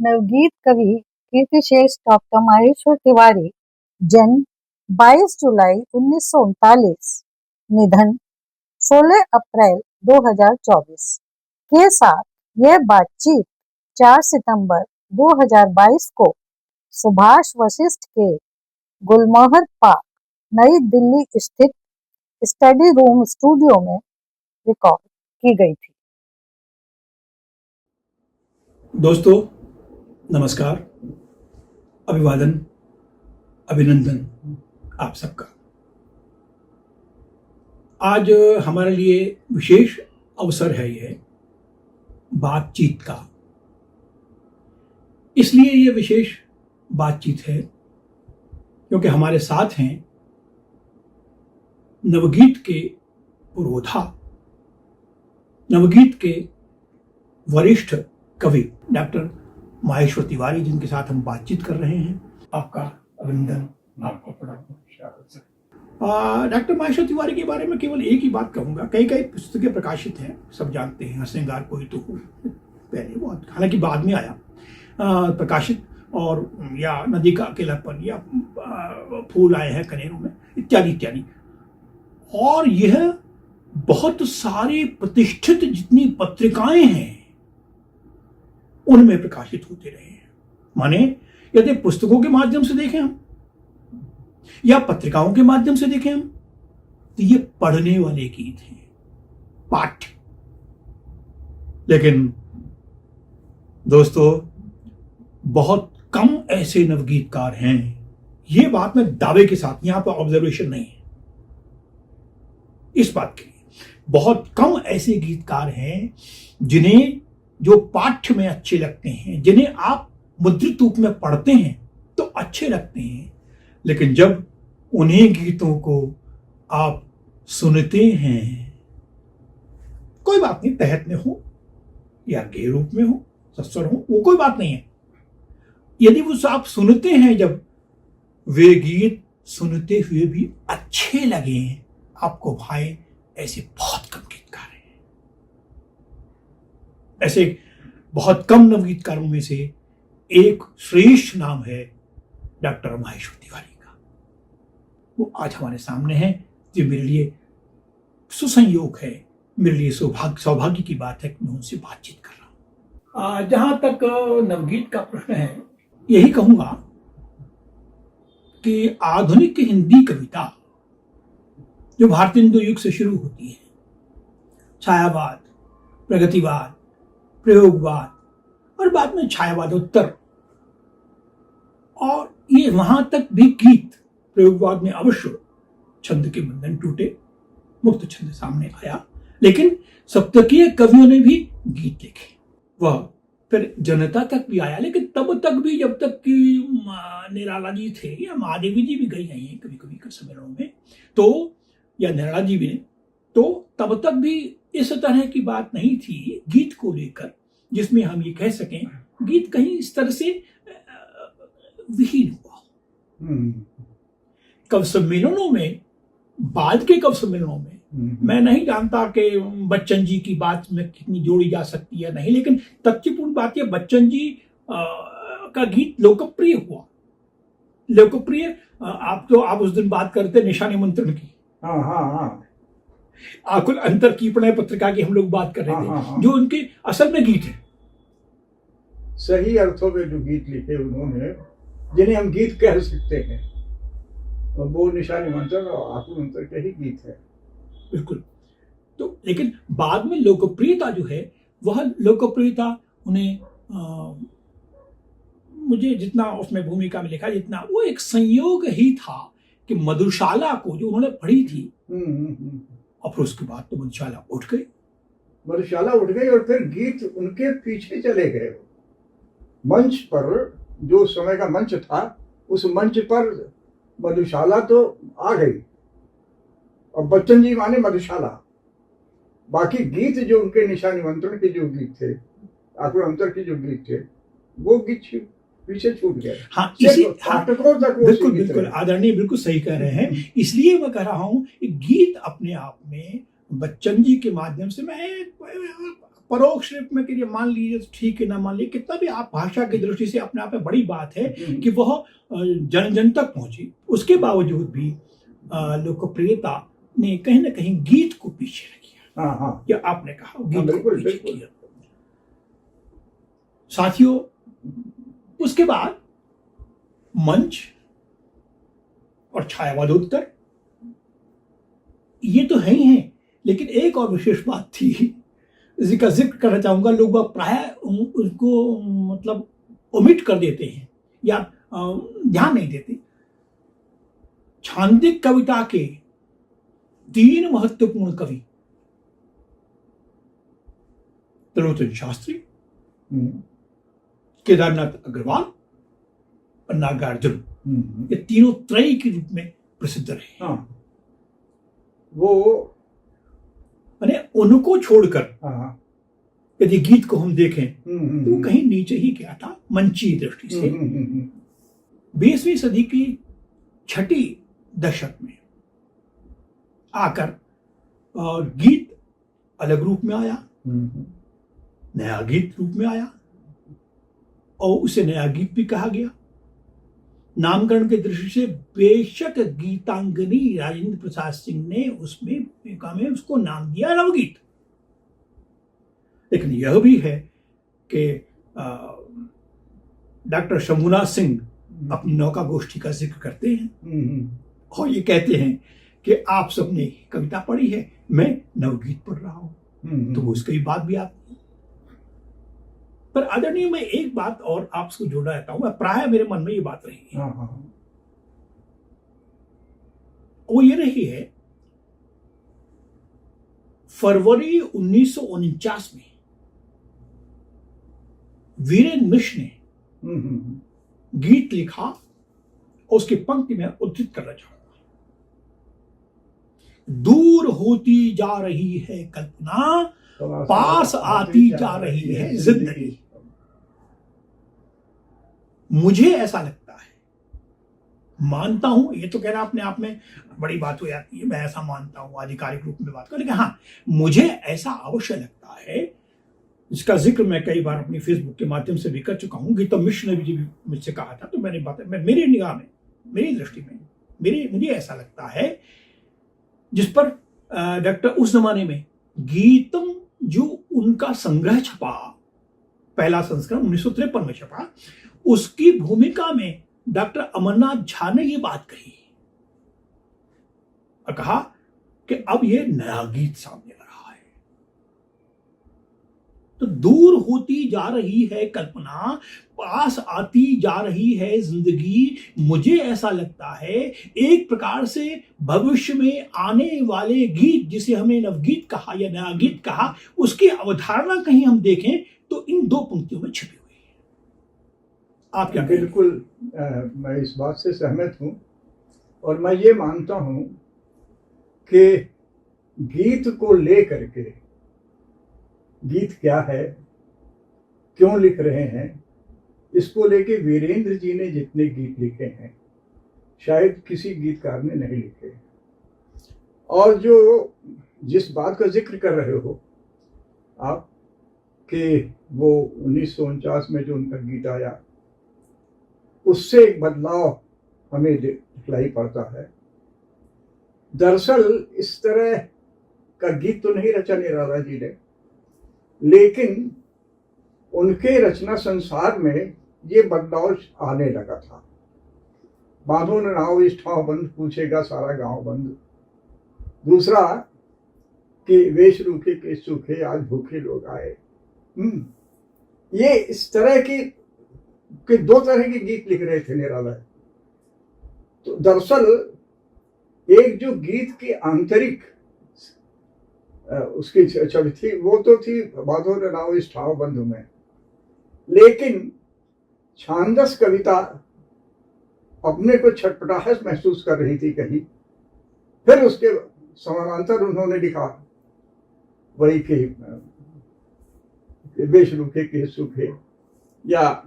नवगीत कवि कीर्तिशेष डॉक्टर माहेश्वर तिवारी, जन्म 22 जुलाई 1939, निधन 16 अप्रैल 2024 के साथ यह बातचीत 4 सितंबर 2022 को सुभाष वशिष्ठ के गुलमोहर पार्क, नई दिल्ली स्थित स्टडी रूम स्टूडियो में रिकॉर्ड की गई थी। दोस्तों नमस्कार, अभिवादन, अभिनंदन आप सबका। आज हमारे लिए विशेष अवसर है यह बातचीत का। इसलिए यह विशेष बातचीत है क्योंकि हमारे साथ हैं नवगीत के पुरोधा, नवगीत के वरिष्ठ कवि डॉक्टर माहेश्वर तिवारी, जिनके साथ हम बातचीत कर रहे हैं। आपका अभिनंदन, आपका प्रणाम। डॉक्टर माहेश्वर तिवारी के बारे में केवल एक ही बात कहूंगा। कई कई पुस्तकें प्रकाशित हैं, सब जानते हैं। हंसनेगार कोई तो पहले बहुत, हालांकि बाद में आया प्रकाशित, और या नदी का अकेलापन, या फूल आए हैं कनेरों में, इत्यादि इत्यादि। और यह बहुत सारे प्रतिष्ठित जितनी पत्रिकाएं हैं उनमें प्रकाशित होते रहे हैं। माने यदि पुस्तकों के माध्यम से देखें हम या पत्रिकाओं के माध्यम से देखें हम, तो ये पढ़ने वाले गीत हैं, पाठ्य। लेकिन दोस्तों, बहुत कम ऐसे नवगीतकार हैं, ये बात मैं दावे के साथ, यहां पर ऑब्जर्वेशन नहीं है इस बात के लिए, बहुत कम ऐसे गीतकार हैं जिन्हें जो पाठ्य में अच्छे लगते हैं, जिन्हें आप मुद्रित रूप में पढ़ते हैं तो अच्छे लगते हैं, लेकिन जब उन्हीं गीतों को आप सुनते हैं, कोई बात नहीं, तहत में हो या गे रूप में हो, सस्वर हो, वो कोई बात नहीं है। यदि वो आप सुनते हैं, जब वे गीत सुनते हुए भी अच्छे लगे आपको भाई, ऐसे बहुत कम गीतकार हैं। ऐसे बहुत कम नवगीतकारों में से एक श्रेष्ठ नाम है डॉक्टर माहेश्वर तिवारी का। वो आज हमारे सामने है। जो मेरे लिए सुसंयोग है, मेरे लिए सौभाग्य की बात है कि मैं उनसे बातचीत कर रहा हूं। जहां तक नवगीत का प्रश्न है, यही कहूंगा कि आधुनिक हिंदी कविता जो भारतीय हिंदू युग से शुरू होती है, छायावाद, प्रगतिवाद, प्रयोगवाद और बाद में छायावादोत्तर, और ये वहां तक भी गीत, प्रयोगवाद में अवश्य छंद के बंधन टूटे, मुक्त छंद सामने आया, लेकिन सप्तकीय कवियों ने भी गीत लिखे। वह फिर जनता तक भी आया, लेकिन तब तक भी, जब तक कि निराला जी थे या महादेवी जी भी गई हैं कभी कभी कर सम्मेलनों में, तो या निराला जी भी, तो तब तक भी इस तरह की बात नहीं थी गीत को लेकर, जिसमें हम ये कह सकें गीत कहीं इस तरह से विहीन हुआ। कवि सम्मेलनों में, बाद के कवि सम्मेलनों में, मैं नहीं जानता कि बच्चन जी की बात में कितनी जोड़ी जा सकती है नहीं, लेकिन तथ्यपूर्ण बात यह, बच्चन जी का गीत लोकप्रिय हुआ। लोकप्रिय, आप उस दिन बात करते निशा निमंत्रण की, आकुल अंतर की प्रणय पत्रिका की हम लोग बात कर रहे थे, जो उनके असल में गीत है। सही अर्थों में जो गीत लिखे उन्होंने, जिन्हें हम गीत कह सकते हैं, और वो निशा निमंत्रण और आकुल अंतर के ही गीत है। बिल्कुल। तो लेकिन बाद में लोकप्रियता जो है, वह लोकप्रियता उन्हें मुझे जितना उसमें भूमिका में लिखा, जितना वो एक संयोग ही था कि मधुशाला को जो उन्होंने पढ़ी थी, और फिर उसके बाद तो मधुशाला उठ गई। मधुशाला उठ गई और फिर गीत उनके पीछे चले गए। मंच पर, जो समय का मंच था, उस मंच पर मधुशाला तो आ गई, और बच्चन जी माने मधुशाला। बाकी गीत जो उनके निशा निमंत्रण के जो गीत थे, आकुल अंतर के जो गीत थे, वो गीत पीछे छूट गए। हाँ, इसी नाटकों तक बिल्कुल बिल्कुल आदरणीय, बिल्कुल सही कह रहे हैं। इसलिए मैं कह रहा हूं, गीत अपने आप में बच्चन जी के माध्यम से, मैं परोक्ष रूप में करिए, मान लीजिए तो ठीक है, ना मान लीजिए, कितना भी आप भाषा की दृष्टि से अपने आप में बड़ी बात है कि वह जन जन तक पहुंची। उसके बावजूद भी लोकप्रियता ने कहीं ना कहीं गीत को पीछे रखा। हाँ हाँ, या आपने कहा गीत को बिल्कुल पीछे बिल्कुल। किया। साथियों, उसके बाद मंच और छायावादोत्तर ये तो है ही है, लेकिन एक और विशेष बात थी जिसका जिक्र करना चाहूंगा। लोग प्राय उसको मतलब ओमिट कर देते हैं या ध्यान नहीं देते। छांदिक कविता के 3 महत्वपूर्ण कवि त्रिलोचन शास्त्री, केदारनाथ अग्रवाल और नागार्जुन, ये तीनों त्रयी के रूप में प्रसिद्ध रहे। हाँ, वो मैंने उनको छोड़कर हाँ, यदि गीत को हम देखें तो कहीं नीचे ही गया था मंची दृष्टि से। 20वीं सदी की छठी दशक में आकर और गीत अलग रूप में आया, नया गीत रूप में आया और उसे नया गीत भी कहा गया। नामकरण की दृष्टि से बेशक गीतांगनी राजेंद्र प्रसाद सिंह ने उसमें उसको नाम दिया नवगीत, लेकिन यह भी है कि डॉक्टर शंभुनाथ सिंह अपनी नौका गोष्ठी का जिक्र करते हैं और ये कहते हैं कि आप सबने कविता पढ़ी है, मैं नवगीत पढ़ रहा हूं। तो उसकी बात भी आप, पर आदरणीय मैं एक बात और आपको जोड़ना चाहता हूं, प्राय मेरे मन में ये बात रही है। वो ये रही है, फरवरी 1949 में वीरेंद्र मिश्र ने गीत लिखा और उसकी पंक्ति में उद्धृत करना चाहूंगा। दूर होती जा रही है कल्पना, पास आती जा रही है जिंदगी। मुझे ऐसा लगता है, मानता हूं, ये तो कहना अपने आप में बड़ी बात हो जाती है, मैं ऐसा मानता हूं आधिकारिक रूप में बात कर, लेकिन हाँ, मुझे ऐसा अवश्य लगता है, जिसका जिक्र मैं कई बार अपनी फेसबुक के माध्यम से भी कर चुका हूं। गीता मिश्र ने भी मुझसे कहा था, तो मैंने बात, मेरी निगाह में, मेरी दृष्टि में मुझे ऐसा लगता है, जिस पर डॉक्टर उस जमाने में गीतम जो उनका संग्रह छपा, पहला संस्करण 1953 में छपा, उसकी भूमिका में डॉक्टर अमरनाथ झा ने ये बात कही और कहा कि अब ये नया गीत सामने आ रहा है। तो दूर होती जा रही है कल्पना, पास आती जा रही है जिंदगी। मुझे ऐसा लगता है एक प्रकार से भविष्य में आने वाले गीत, जिसे हमें नवगीत कहा या नया गीत कहा, उसकी अवधारणा कहीं हम देखें तो इन 2 पंक्तियों में छिपी हुई है। आप क्या? बिल्कुल, मैं इस बात से सहमत हूं और मैं ये मानता हूं कि गीत को लेकर के, गीत क्या है, क्यों लिख रहे हैं, इसको लेके वीरेंद्र जी ने जितने गीत लिखे हैं शायद किसी गीतकार ने नहीं लिखे। और जो जिस बात का जिक्र कर रहे हो आप कि वो 1949 में जो उनका गीत आया, उससे एक बदलाव हमें दिखलाई पड़ता है। दरअसल इस तरह का गीत तो नहीं रचा निराला जी ने, लेकिन उनके रचना संसार में ये बदलाव आने लगा था। बांधो न नाव इस ठाव बंद, पूछेगा सारा गांव बंद। दूसरा कि वेश रूखे के सूखे, आज भूखे लोग आए। ये इस तरह की 2 तरह के गीत लिख रहे थे निराला। तो दरअसल एक जो गीत की आंतरिक उसकी छवि थी, वो तो थी बांधो न नाव इस ठाव बंद में, लेकिन छांदस कविता अपने को छटपटाहट महसूस कर रही थी कहीं। फिर उसके समानांतर उन्होंने लिखा वही के वेश रूखे के सूखे, या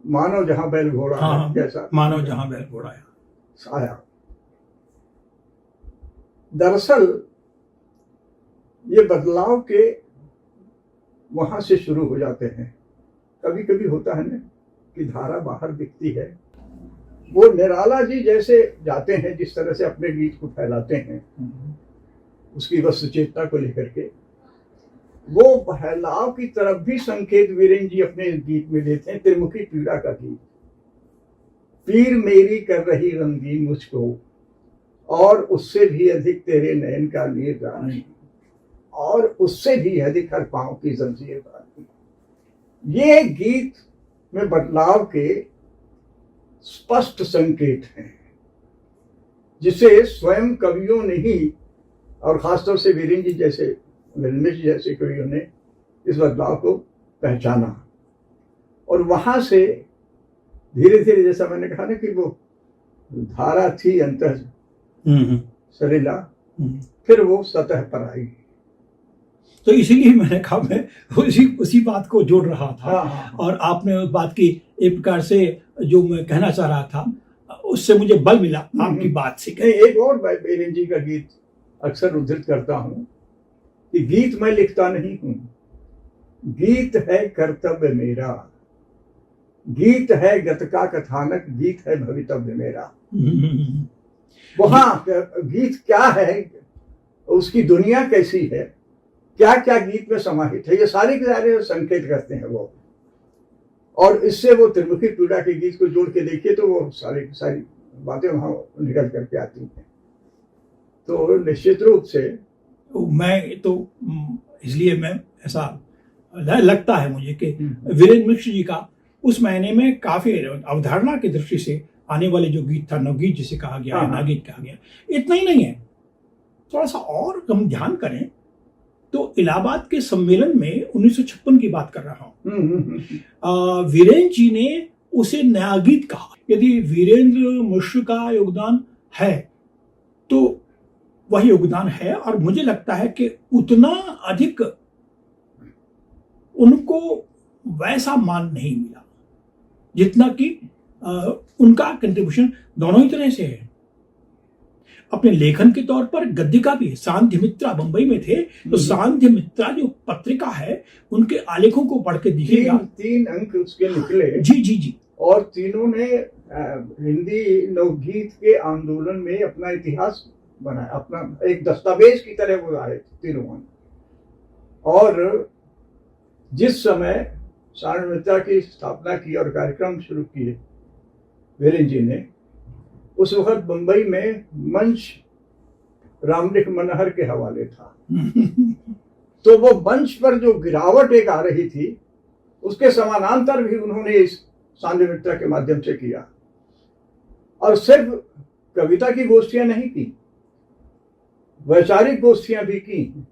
मानव जहां बैल घोड़ा, हाँ, कैसा मानव जहां बैल घोड़ा आया। दरअसल ये बदलाव के वहां से शुरू हो जाते हैं। कभी कभी होता है ना कि धारा बाहर दिखती है। वो निराला जी जैसे जाते हैं, जिस तरह से अपने गीत को फैलाते हैं, उसकी वस्तु चेतना को लेकर के, वो फैलाव की तरफ भी संकेत वीरेन जी अपने गीत में देते हैं। त्रिमुखी पीड़ा का गीत, पीर मेरी कर रही रंगीन मुझको, और उससे भी अधिक तेरे नयन का नीर रानी, और उससे भी अधिक हर पांव की जंजीर बानी। ये गीत में बदलाव के स्पष्ट संकेत हैं, जिसे स्वयं कवियों ने ही, और खासतौर से वीरेन जी जैसे, वीरेंद्र जी जैसे कवियों ने इस बदलाव को पहचाना। और वहां से धीरे धीरे, जैसा मैंने कहा ना कि वो धारा थी अंतर सरिला, फिर वो सतह पर आई। तो इसीलिए मैंने कहा मैं उसी बात को जोड़ रहा था। हाँ। और आपने उस बात की एक प्रकार से जो मैं कहना चाह रहा था, उससे मुझे बल मिला आपकी बात से। एक और वीरेन जी का गीत अक्सर उद्धृत करता हूं कि गीत मैं लिखता नहीं हूं, गीत है कर्तव्य मेरा, गीत है गत का कथानक, गीत है भवितव्य मेरा। वहां गीत क्या है, उसकी दुनिया कैसी है, क्या क्या गीत में समाहित है, ये सारे के सारे संकेत करते हैं वो। और इससे वो त्रिमुखी पीड़ा के गीत को जोड़ के देखिए तो वो सारी सारी बातें वहां निकल करके आती हैं। तो निश्चित रूप से मैं तो इसलिए मैं ऐसा लगता है मुझे कि वीरेंद्र मिश्र जी का उस महीने में काफी अवधारणा की दृष्टि से आने वाले जो गीत था, नवगीत जिसे कहा गया है, नागीत कहा गया, इतना ही नहीं है। थोड़ा सा और हम ध्यान करें तो इलाहाबाद के सम्मेलन में 1956 की बात कर रहा हूं, वीरेंद्र जी ने उसे नया गीत कहा। यदि वीरेंद्र मिश्र का योगदान है तो वही योगदान है, और मुझे लगता है कि उतना अधिक उनको वैसा मान नहीं मिला जितना कि उनका कंट्रीब्यूशन दोनों ही तरह से है। अपने लेखन के तौर पर गद्य का भी, सांध्य मित्रा बंबई में थे तो सांध्य मित्रा जो पत्रिका है उनके आलेखों को पढ़ के दिखेगा, 3 अंक उसके निकले। जी जी जी। और तीनों ने हिंदी नवगीत के आंदोलन में अपना इतिहास बनाया, अपना एक दस्तावेज की तरह वो आए तीनों। और जिस समय सांध्य मित्रा की स्थापना की और कार्यक्रम शुरू किए वीरेन जी ने, उस वक्त बंबई में मंच रामलिख मनहर के हवाले था। तो वो मंच पर जो गिरावट एक आ रही थी, उसके समानांतर भी उन्होंने इस सांध्य मित्रा के माध्यम से किया। और सिर्फ कविता की गोष्ठियां नहीं की, वैचारिक गोष्ठियां भी की,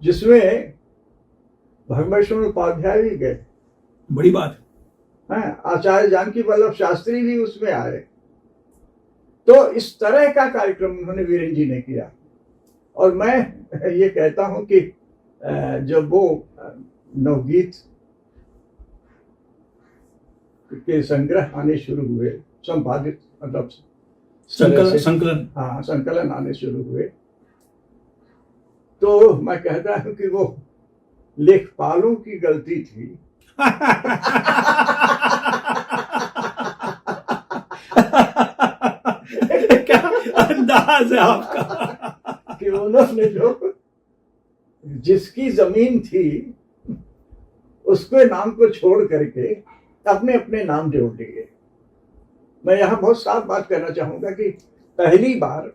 जिसमें भगवत उपाध्याय भी गए। बड़ी बात है, आचार्य जानकी वल्लभ शास्त्री भी उसमें आए। तो इस तरह का कार्यक्रम उन्होंने वीरेन जी ने किया। और मैं ये कहता हूं कि जब वो नवगीत के संग्रह आने शुरू हुए, संपादित मतलब संकलन, हाँ संकलन आने शुरू हुए, तो मैं कहता हूं कि वो लेखपालों की गलती थी। क्या अंदाज है आपका कि उन्होंने जो जिसकी जमीन थी उसके नाम को छोड़ करके अपने अपने नाम जोड़ लिए। मैं यहाँ बहुत साफ बात करना चाहूंगा कि पहली बार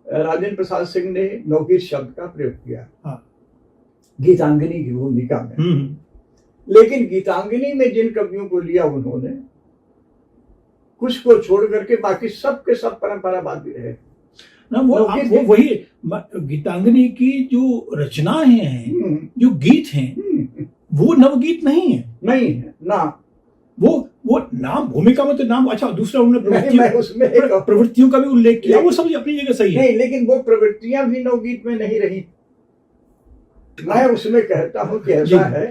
राजेंद्र प्रसाद सिंह ने नवगीत शब्द का प्रयोग किया, हाँ, गीतांगनी की भूमिका में। लेकिन गीतांगनी में जिन कवियों को लिया उन्होंने, कुछ को छोड़ करके बाकी सब के सब परंपरावाद भी रहे ना। वो वही गीतांगनी की जो रचनाएं हैं, जो गीत हैं, वो नवगीत नहीं है, नहीं है ना। वो नाम भूमिका में तो नाम, अच्छा दूसरा उन्होंने प्रवृत्तियों का भी उल्लेख किया, वो सब अपनी जगह सही है। नहीं, लेकिन वो प्रवृत्तियां भी नवगीत में नहीं रही। मैं उसमें कहता हूं कि ऐसा है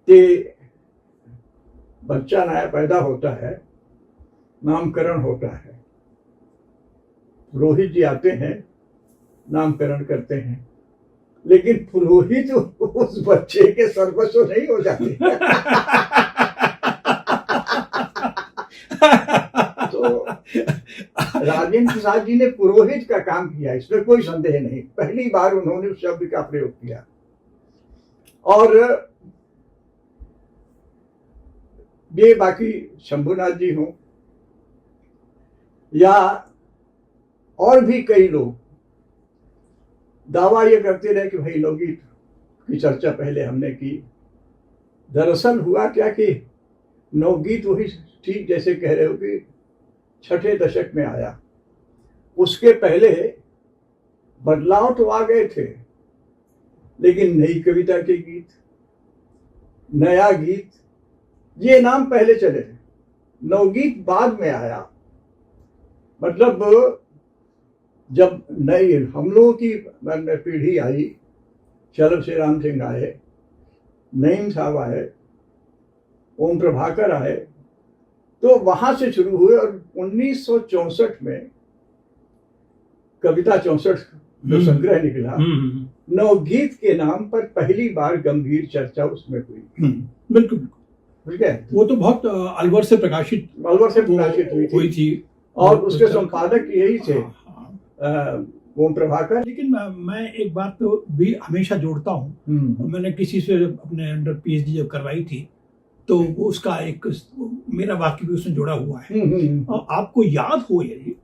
कि बच्चा नया पैदा होता है, नामकरण होता है, रोहित जी आते हैं, नामकरण करते हैं, लेकिन पुरोहित उस बच्चे के सर्वस्व नहीं हो जाते। तो राजेंद्र प्रसाद जी ने पुरोहित का काम किया, इसमें कोई संदेह नहीं। पहली बार उन्होंने उस शब्द का प्रयोग किया। और ये बाकी शंभुनाथ जी हों या और भी कई लोग दावा ये करते रहे कि भाई लोकगीत की चर्चा पहले हमने की। दरअसल हुआ क्या कि नवगीत वही ठीक जैसे कह रहे हो कि छठे दशक में आया। उसके पहले बदलाव तो आ गए थे, लेकिन नई कविता के गीत, नया गीत, ये नाम पहले चले। नवगीत बाद में आया। मतलब जब नई हम लोगों की पीढ़ी आई, शलभ श्री राम सिंह आए, नईम साहब आए, ओम प्रभाकर आए, तो वहां से शुरू हुए। और 1964 में कविता 64 जो संग्रह निकला, नवगीत के नाम पर पहली बार गंभीर चर्चा उसमें हुई। बिल्कुल ठीक है। वो तो बहुत अलवर से प्रकाशित हुई थी और उसके संपादक यही थे ओम प्रभाकर। लेकिन मैं एक बात तो भी हमेशा जोड़ता हूँ। मैंने किसी से अपने अंडर पीएचडी जब करवाई थी, तो उसका एक मेरा वाक्य भी उसने जोड़ा हुआ है। और आपको याद हो यदि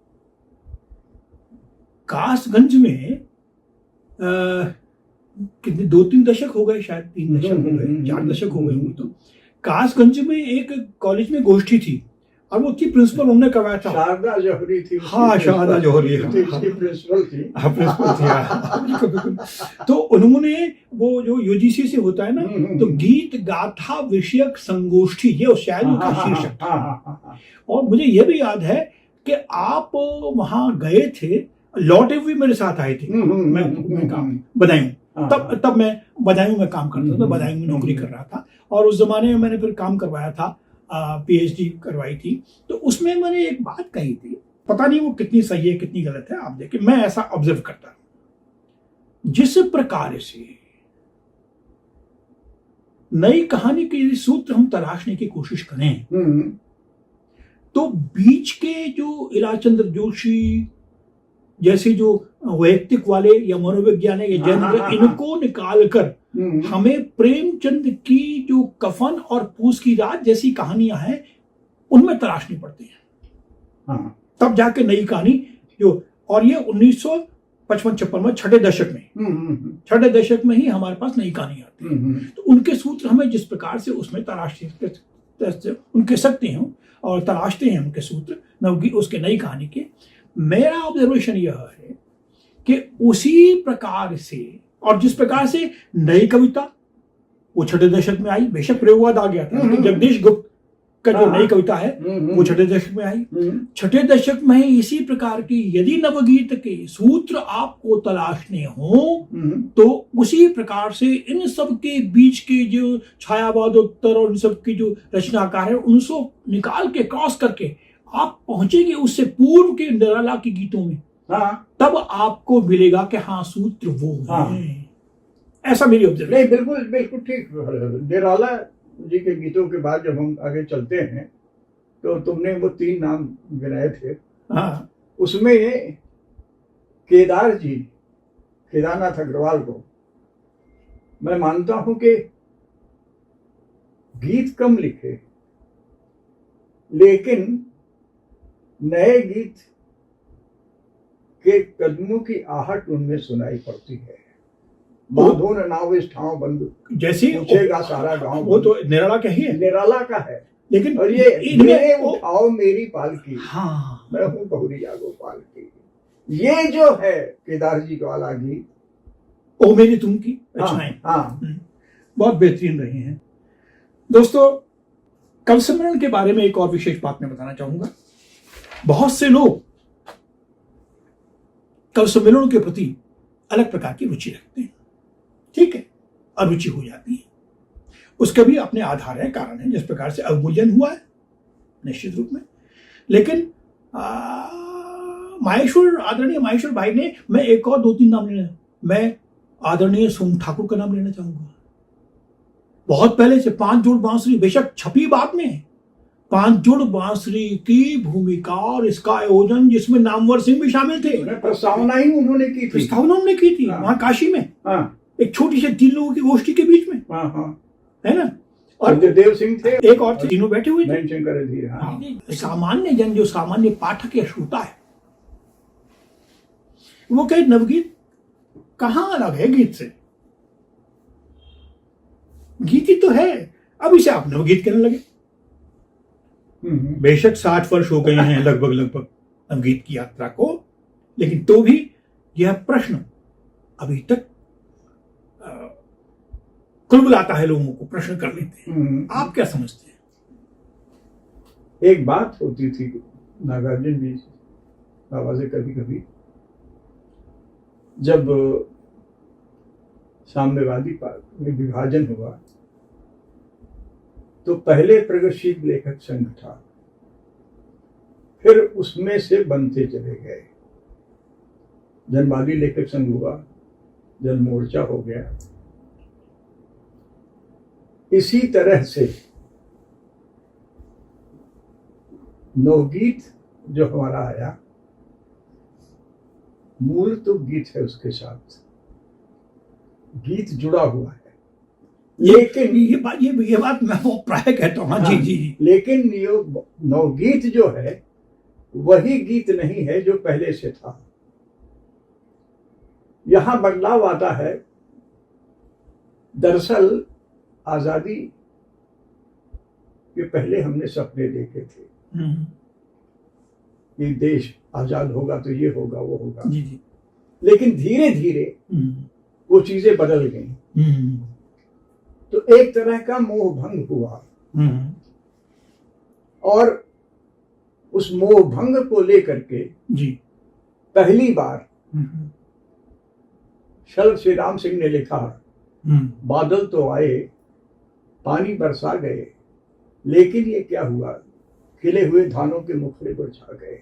कासगंज में कितने 2-3 दशक हो गए, शायद 3 दशक हो गए, 4 दशक हो गए होंगे। तो कासगंज में एक कॉलेज में गोष्ठी थी और वो थी प्रिंसिपल, उन्होंने करवाया था। शारदा जौहरी थी। हाँ, शारदा जौहरी प्रिंसिपल थी। हाँ, प्रिंसिपल थी। तो उन्होंने वो जो यूजीसी से होता है ना, तो गीत गाथा विषयक संगोष्ठी, ये शायद उनका शीर्षक था। और मुझे ये भी याद है कि आप वहां गए थे, लौटे हुए मेरे साथ आए थे। मैं काम बदायूं, तब मैं बदायूं में काम करता था, बदायूं में नौकरी कर रहा था। और उस जमाने में मैंने फिर काम करवाया था, पीएचडी करवाई थी। तो उसमें मैंने एक बात कही थी, पता नहीं वो कितनी सही है कितनी गलत है, आप देखिए, मैं ऐसा ऑब्जर्व करता हूं। जिस प्रकार से नई कहानी के सूत्र हम तलाशने की कोशिश करें, तो बीच के जो इलाचंद्र जोशी जैसे जो वैयक्तिक वाले या मनोवैज्ञानिक या जैन, इनको निकाल कर हमें प्रेमचंद की जो कफन और पूस की रात जैसी कहानियां हैं, उनमें तलाशनी पड़ती है। तब जाके नई कहानी जो, और ये 1955-56 में छठे दशक में ही हमारे पास नई कहानी आती है। तो उनके सूत्र हमें जिस प्रकार से उसमें उनके सकते हैं और तलाशते हैं उनके सूत्र उसके नई कहानी के। मेरा ऑब्जर्वेशन यह है कि उसी प्रकार से, और जिस प्रकार से नई कविता वो छठे दशक में आई, बेशक प्रयोगवाद आ गया था, जगदीश गुप्त का जो नई कविता है वो छठे दशक में आई। छठे दशक में ही इसी प्रकार की यदि नवगीत के सूत्र आपको तलाशने हो, तो उसी प्रकार से इन सब के बीच के जो छायावादोत्तर और इन सब की जो रचनाकार है, उनको निकाल के क्रॉस करके आप पहुंचेंगे उससे पूर्व के निराला के गीतों में। तब आपको मिलेगा कि हाँ, सूत्र वो है। ऐसा मेरी ऑब्जर्वेशन। नहीं, बिल्कुल बिल्कुल ठीक। निराला जी के गीतों के बाद जब हम आगे चलते हैं, तो तुमने वो 3 नाम गिनाए थे। उसमें केदारनाथ अग्रवाल को मैं मानता हूं कि गीत कम लिखे, लेकिन नए गीत के कदमों की आहट उनमें सुनाई पड़ती है। बांधो न नाव इस ठाव बंद, जैसे पूछेगा सारा गांव। वो तो निराला का ही है, निराला का है। लेकिन और ये उठाओ मेरी पालकी, हाँ, मैं हूँ बहुरिया गोपाल की, ये जो है केदार जी वाला गीत, ओ मेरी तुम की रचनाएं बहुत बेहतरीन रही हैं। दोस्तों, कवि सम्मेलन के बारे में एक और विशेष बात मैं बताना चाहूंगा। बहुत से लोग कवि सम्मेलनों के प्रति अलग प्रकार की रुचि रखते हैं, ठीक है, अरुचि हो जाती है। उसके भी अपने आधार है, कारण है, जिस प्रकार से अवमूल्यन हुआ है निश्चित रूप में। लेकिन आदरणीय माहेश्वर भाई ने, मैं एक और 2-3 नाम लेना, मैं आदरणीय सोम ठाकुर का नाम लेना चाहूंगा। बहुत पहले से पांच जोड़ बांसुरी बेशक छपी बाद में, पांच जोड़ बांसुरी की भूमिका और इसका आयोजन जिसमें नामवर सिंह भी शामिल थे, प्रस्तावना ही उन्होंने की थी। प्रस्तावना उन्होंने की थी हाँ। वहां काशी में, हाँ एक छोटी सी 3 लोगों की गोष्ठी के बीच में, हाँ हाँ। है ना। और देव सिंह थे, एक और थे, तीनों बैठे हुए थे। नैन शंकर जी। हाँ। सामान्य जन, जो सामान्य पाठक या श्रोता है, वो कहे नवगीत कहां अलग है गीत से, गीत ही तो है, अब इसे आप नवगीत कहने लगे। बेशक 60 वर्ष हो गए हैं लगभग नवगीत की यात्रा को, लेकिन तो भी यह प्रश्न अभी तक कुलबुलाता है, लोगों को प्रश्न कर लेते हैं। आप क्या समझते हैं? एक बात होती थी नागार्जुन जी बाबा से कभी कभी, जब साम्यवादी में विभाजन हुआ तो पहले प्रगतिशील लेखक संघ था, फिर उसमें से बनते चले गए, जनवादी लेखक संघ हुआ, जन मोर्चा हो गया। इसी तरह से नवगीत जो हमारा आया, मूल तो गीत है, उसके साथ गीत जुड़ा हुआ है, लेकिन ये बात मैं वो प्राय कहता हूँ। हाँ जी जी। लेकिन नवगीत जो है वही गीत नहीं है जो पहले से था। यहां बदलाव आता है। दरअसल आजादी के पहले हमने सपने देखे थे कि देश आजाद होगा तो ये होगा वो होगा, जी जी। लेकिन धीरे धीरे वो चीजें बदल गई। तो एक तरह का मोह भंग हुआ, और उस मोह भंग को लेकर के जी पहली बार शरद श्री राम सिंह ने लिखा, बादल तो आए, पानी बरसा गए, लेकिन ये क्या हुआ, खिले हुए धानों के मुखड़े पर छा गए।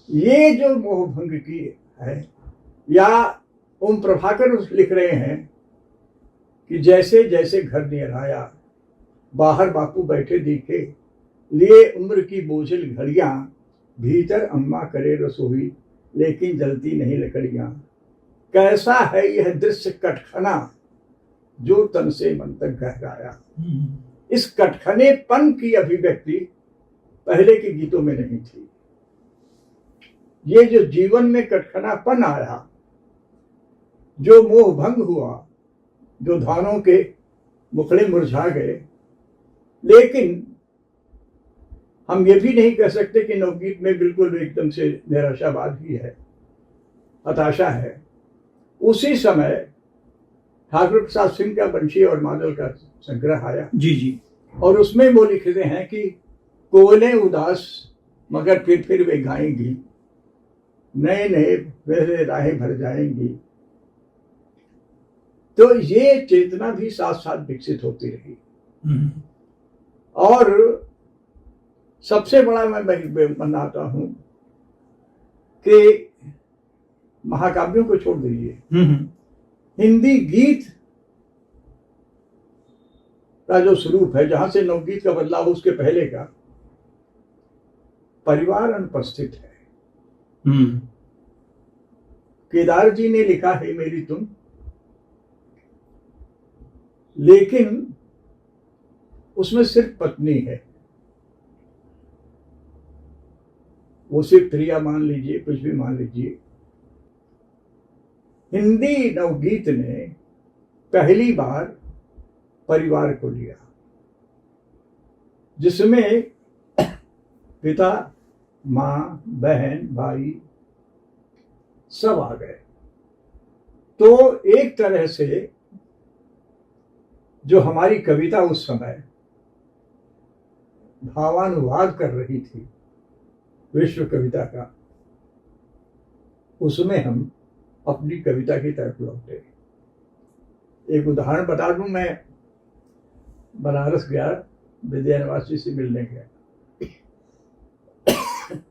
ये जो मोह भंग की है, या ओम प्रभाकर लिख रहे हैं कि जैसे जैसे घर नियर आया, बाहर बापू बैठे दिखे, लिए उम्र की बोझिल घड़ियां, भीतर अम्मा करे रसोई, लेकिन जलती नहीं लकड़ियां। कैसा है यह दृश्य कटखना, जो तन से मन तक गहराया। इस कटखनेपन की अभिव्यक्ति पहले के गीतों में नहीं थी। ये जो जीवन में कटखनापन आया, जो मोह भंग हुआ, जो धानों के मुखड़े मुरझा गए, लेकिन हम ये भी नहीं कह सकते कि नवगीत में बिल्कुल एकदम से निराशावाद ही है, हताशा है। उसी समय ठाकुर प्रसाद सिंह का बंशी और मादल का संग्रह आया, जी जी, और उसमें वो लिखते हैं कि कोयले उदास मगर फिर वे गाएंगी, नए नए वैसे राहें भर जाएंगी। तो ये चेतना भी साथ साथ विकसित होती रही। और सबसे बड़ा मैं मनाता हूं कि महाकाव्यों को छोड़ दीजिए, हिंदी गीत का जो स्वरूप है, जहां से नवगीत का बदलाव उसके पहले का, परिवार अनुपस्थित है। केदार जी ने लिखा है मेरी तुम, लेकिन उसमें सिर्फ पत्नी है, वो सिर्फ प्रिया मान लीजिए, कुछ भी मान लीजिए। हिंदी नवगीत ने पहली बार परिवार को लिया, जिसमें पिता, माँ, बहन, भाई सब आ गए। तो एक तरह से जो हमारी कविता उस समय भावानुवाद कर रही थी विश्व कविता का, उसमें हम अपनी कविता की तरफ लौटे। एक उदाहरण बता दूं, मैं बनारस गया, विद्यानिवासी से मिलने गया,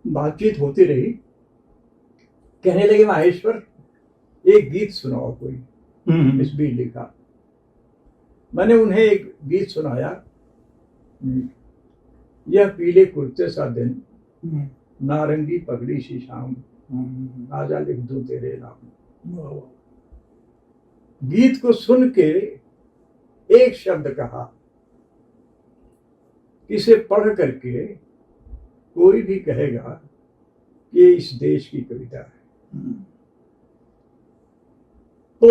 बातचीत होती रही। कहने लगे, माहेश्वर एक गीत सुनाओ कोई। इस बीच लिखा, मैंने उन्हें एक गीत सुनाया, यह पीले कुर्ते सा दिन, नारंगी पगड़ी सी शाम, आजा लिख दूं तेरे नाम। गीत को सुन के एक शब्द कहा, इसे पढ़ करके कोई भी कहेगा कि ये इस देश की कविता है। तो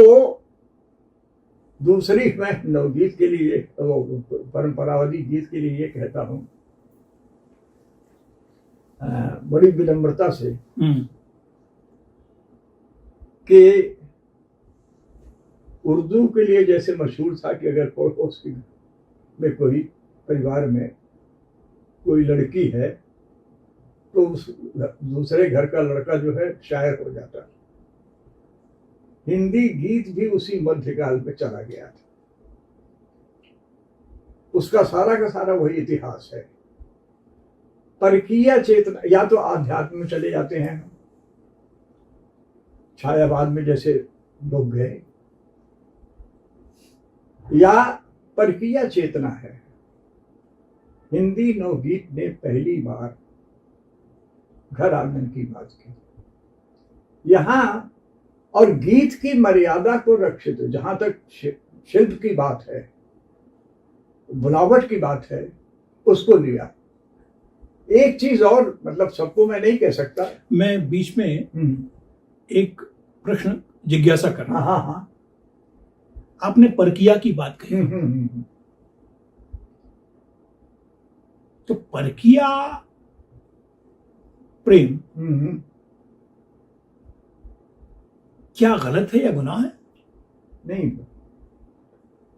दूसरी, मैं नवगीत के लिए, परंपरावादी गीत के लिए ये कहता हूं, बड़ी विनम्रता से कि उर्दू के लिए जैसे मशहूर था कि अगर पड़ोस में कोई परिवार में कोई लड़की है तो उस दूसरे घर का लड़का जो है शायर हो जाता। हिंदी गीत भी उसी मध्यकाल में चला गया था। उसका सारा का सारा वही इतिहास है। परकीय चेतना, या तो आध्यात्म में चले जाते हैं, छायावाद में जैसे लोग गए, या परकीय चेतना है। हिंदी नवगीत ने पहली बार घर आंगन की बात की यहां, और गीत की मर्यादा को रक्षित, जहां तक शिल्प की बात है, बुनावट की बात है, उसको लिया। एक चीज और, मतलब सबको मैं नहीं कह सकता, मैं बीच में एक प्रश्न जिज्ञासा कर रहा हूं। हाँ, आपने परकिया की बात कही, तो परकिया प्रेम क्या गलत है या गुनाह है? नहीं,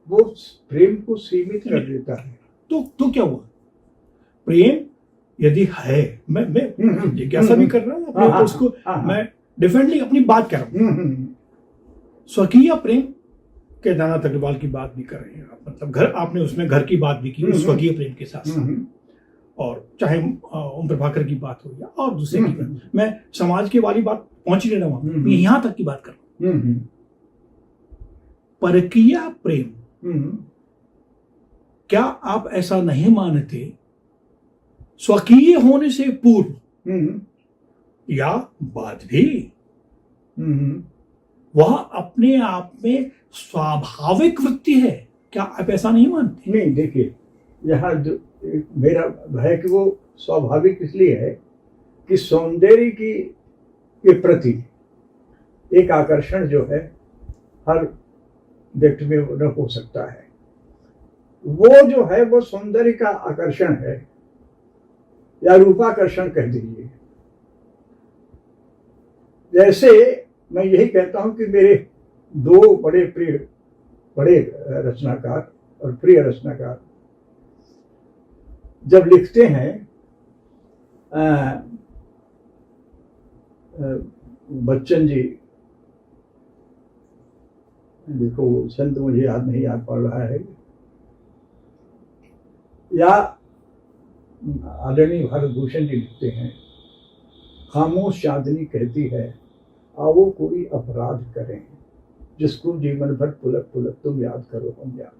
वो प्रेम को सीमित कर देता है। तो क्या हुआ? प्रेम यदि है, मैं जिज्ञासा भी कर रहा हूं अपने ऊपर, उसको मैं डिफेंडली अपनी बात कर रहा हूं। स्वकीय प्रेम, केदारनाथ अग्रवाल की बात भी कर रहे हैं आप, मतलब घर, आपने उसमें घर की बात भी की स्वकीय प्रेम के साथ साथ, और चाहे ओम प्रभाकर की बात हो या और दूसरे की बात, मैं समाज के वाली बात पहुंच नहीं रहा हूं, यहां तक की बात कर रहा हूं। परकीय प्रेम, क्या आप ऐसा नहीं मानते स्वकीय होने से पूर्व या बाद भी वह अपने आप में स्वाभाविक वृत्ति है? क्या आप ऐसा नहीं मानते? नहीं, देखिए, यहाँ जो मेरा है कि वो स्वाभाविक इसलिए है कि सौंदर्य के प्रति एक आकर्षण जो है हर व्यक्ति में न हो सकता है। वो जो है वो सौंदर्य का आकर्षण है, या रूपाकर्षण कह दीजिए। जैसे मैं यही कहता हूं कि मेरे दो बड़े रचनाकार और प्रिय रचनाकार जब लिखते हैं, बच्चन जी, देखो संत मुझे याद पड़ रहा है, या आदरणीय भारत भूषण जी लिखते हैं, खामोश चांदनी कहती है आओ कोई अपराध करें, जिसको जीवन भर पुलक पुलक तुम याद करो हम याद।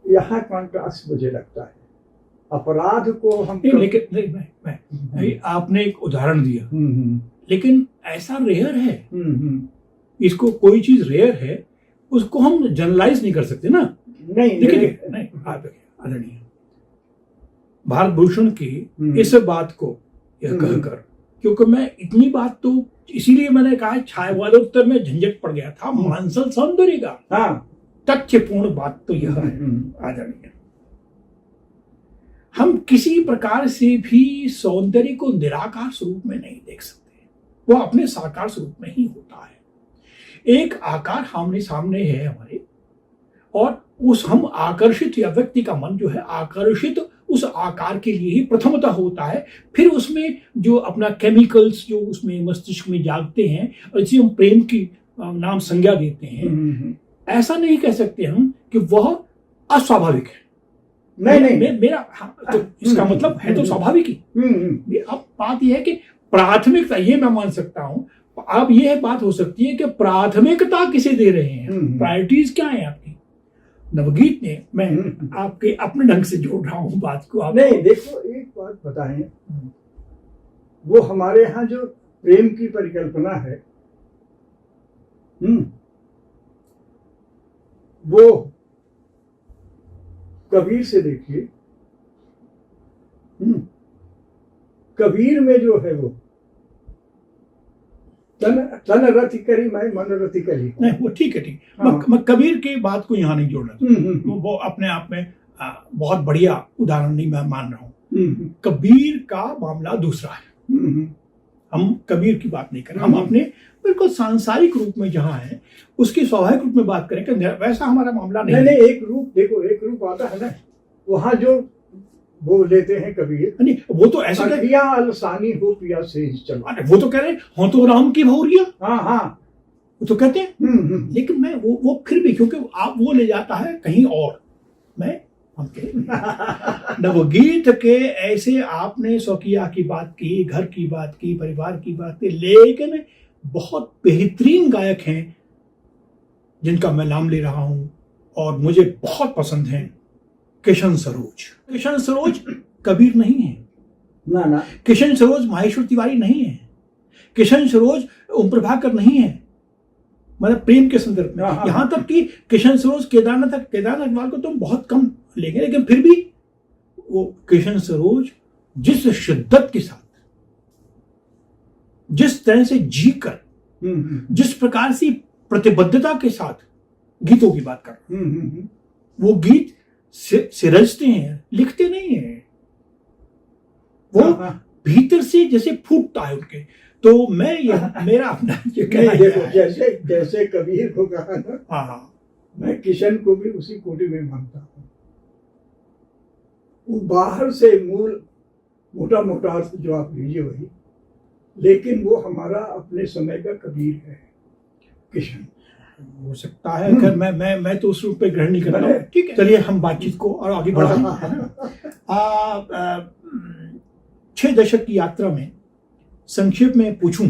यहाँ कॉन्ट्रास्ट मुझे लगता है, अपराध को हम लेकिन आपने एक उदाहरण दिया, लेकिन ऐसा रेयर है, इसको कोई चीज रेयर है उसको हम जनरलाइज नहीं कर सकते ना। नहीं, नहीं, आदरणीय भारत भूषण की इस बात को यह कहकर, क्योंकि मैं इतनी बात तो इसीलिए मैंने कहा छायावादोत्तर में झंझट पड़ गया था, मानसल सौंदर्य का तथ्यपूर्ण बात तो यह है आदरणीय, हम किसी प्रकार से भी सौंदर्य को निराकार स्वरूप में नहीं देख सकते, वो अपने साकार स्वरूप में ही होता है। एक आकार आमने सामने है हमारे, और उस हम आकर्षित, या व्यक्ति का मन जो है आकर्षित उस आकार के लिए ही प्रथमतः होता है, फिर उसमें जो अपना केमिकल्स जो उसमें मस्तिष्क में जागते हैं और इसे हम प्रेम की नाम संज्ञा देते हैं। ऐसा नहीं कह सकते हम कि वह अस्वाभाविक है। नहीं, मेरा तो इसका मतलब है तो स्वाभाविक ही। अब बात यह है कि प्राथमिकता, ये मैं मान सकता हूं, अब यह बात हो सकती है कि प्राथमिकता किसे दे रहे हैं, प्रायोरिटीज क्या है आपकी। नवगीत ने, मैं आपके अपने ढंग से जोड़ रहा हूं बात को। आप नहीं, देखो एक बात बताएं, वो हमारे यहाँ जो प्रेम की परिकल्पना है, वो कबीर से देखिए। कबीर में जो है वो तन रति करी मैं मन रति करी। नहीं, वो ठीक है, ठीक। मैं कबीर की बात को यहाँ नहीं जोड़ रहा, वो अपने आप में बहुत बढ़िया उदाहरण नहीं मैं मान रहा हूँ। कबीर का मामला दूसरा है। हम कबीर की बात नहीं कर रहे, हम अपने बिल्कुल सांसारिक रूप में जहाँ है उसकी स्वाभाविक रूप में बात करें कि वैसा हमारा मामला नहीं। नहीं, एक रूप देखो, एक रूप आता है ना, वहाँ जो वो लेते हैं कबीर, नहीं वो तो ऐसे पिया अलसानी हो पिया से चलो, वो तो कह रहे हैं हो तो राम की भौरिया। हाँ, वो तो कहते हैं। लेकिन मैं वो फिर भी, क्योंकि आप वो ले जाता है कहीं और, मैं नवगीत के ऐसे आपने स्वकीय की बात की, घर की बात की, परिवार की बात की, लेकिन बहुत बेहतरीन गायक हैं जिनका मैं नाम ले रहा हूं और मुझे बहुत पसंद हैं, किशन सरोज। किशन सरोज कबीर नहीं है ना। किशन सरोज माहेश्वर तिवारी नहीं है। किशन सरोज ओम प्रभाकर नहीं है, मतलब प्रेम के संदर्भ में। यहां तक कि किशन सरोज केदारनाथ अग्रवाल को तो बहुत कम लेंगे, लेकिन फिर भी वो किशन सरोज जिस शिद्दत के साथ, जिस तरह से जीकर, जिस प्रकार से प्रतिबद्धता के साथ गीतों की बात कर, वो गीत सिरजते हैं, लिखते नहीं है, वो भीतर से जैसे फूटता है उनके। तो मैं मेरा अपना ये कहना है, जैसे कबीर को कहा ना, मैं किशन को भी उसी कोटि में मानता हूँ। वो बाहर से मूल मोटा मोटा जो आप लीजिए वही, लेकिन वो हमारा अपने समय का कबीर है किशन। हो सकता है, अगर मैं तो उस रूप पे ग्रहण नहीं करता हूँ। ठीक है, चलिए हम बातचीत को और आगे बढ़ाएं। 6 दशक की यात्रा में संक्षेप में पूछूं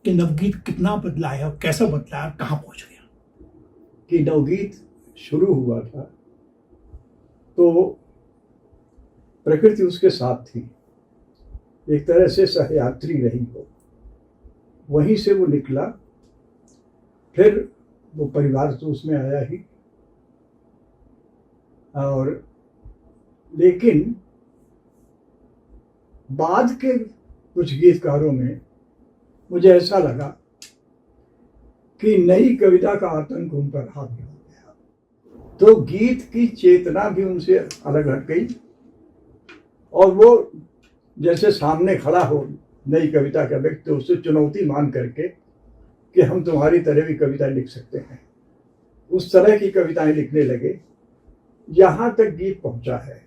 कि नवगीत कितना बदला है और कैसा बदला है, कहाँ पहुंच गया। कि नवगीत शुरू हुआ था तो प्रकृति उसके साथ थी, एक तरह से सहयात्री रही हो, वहीं से वो निकला। फिर वो परिवार तो उसमें आया ही, और लेकिन बाद के कुछ गीतकारों में मुझे ऐसा लगा कि नई कविता का आतंक उन पर हावी हो गया, तो गीत की चेतना भी उनसे अलग हट गई, और वो जैसे सामने खड़ा हो नई कविता का व्यक्ति, उससे चुनौती मान करके कि हम तुम्हारी तरह भी कविता लिख सकते हैं, उस तरह की कविताएं लिखने लगे, यहां तक गीत पहुंचा है।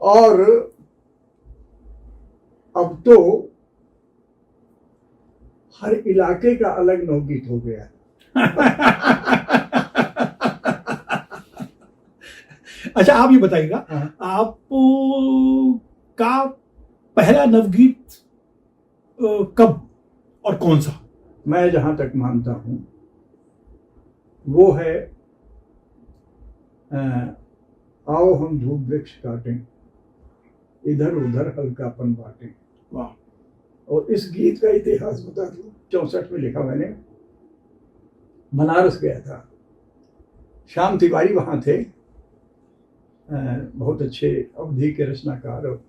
और अब तो हर इलाके का अलग नवगीत हो गया है। अच्छा, आप ये बताइएगा, आप का पहला नवगीत कब और कौन सा? मैं जहां तक मानता हूं वो है आओ हम धूप वृक्ष काटें, इधर उधर हल्कापन बांटें। वाह। और इस गीत का इतिहास बता दूं, 64 में लिखा मैंने। बनारस गया था, श्याम तिवारी वहां थे, बहुत अच्छे अवधि के रचनाकार, और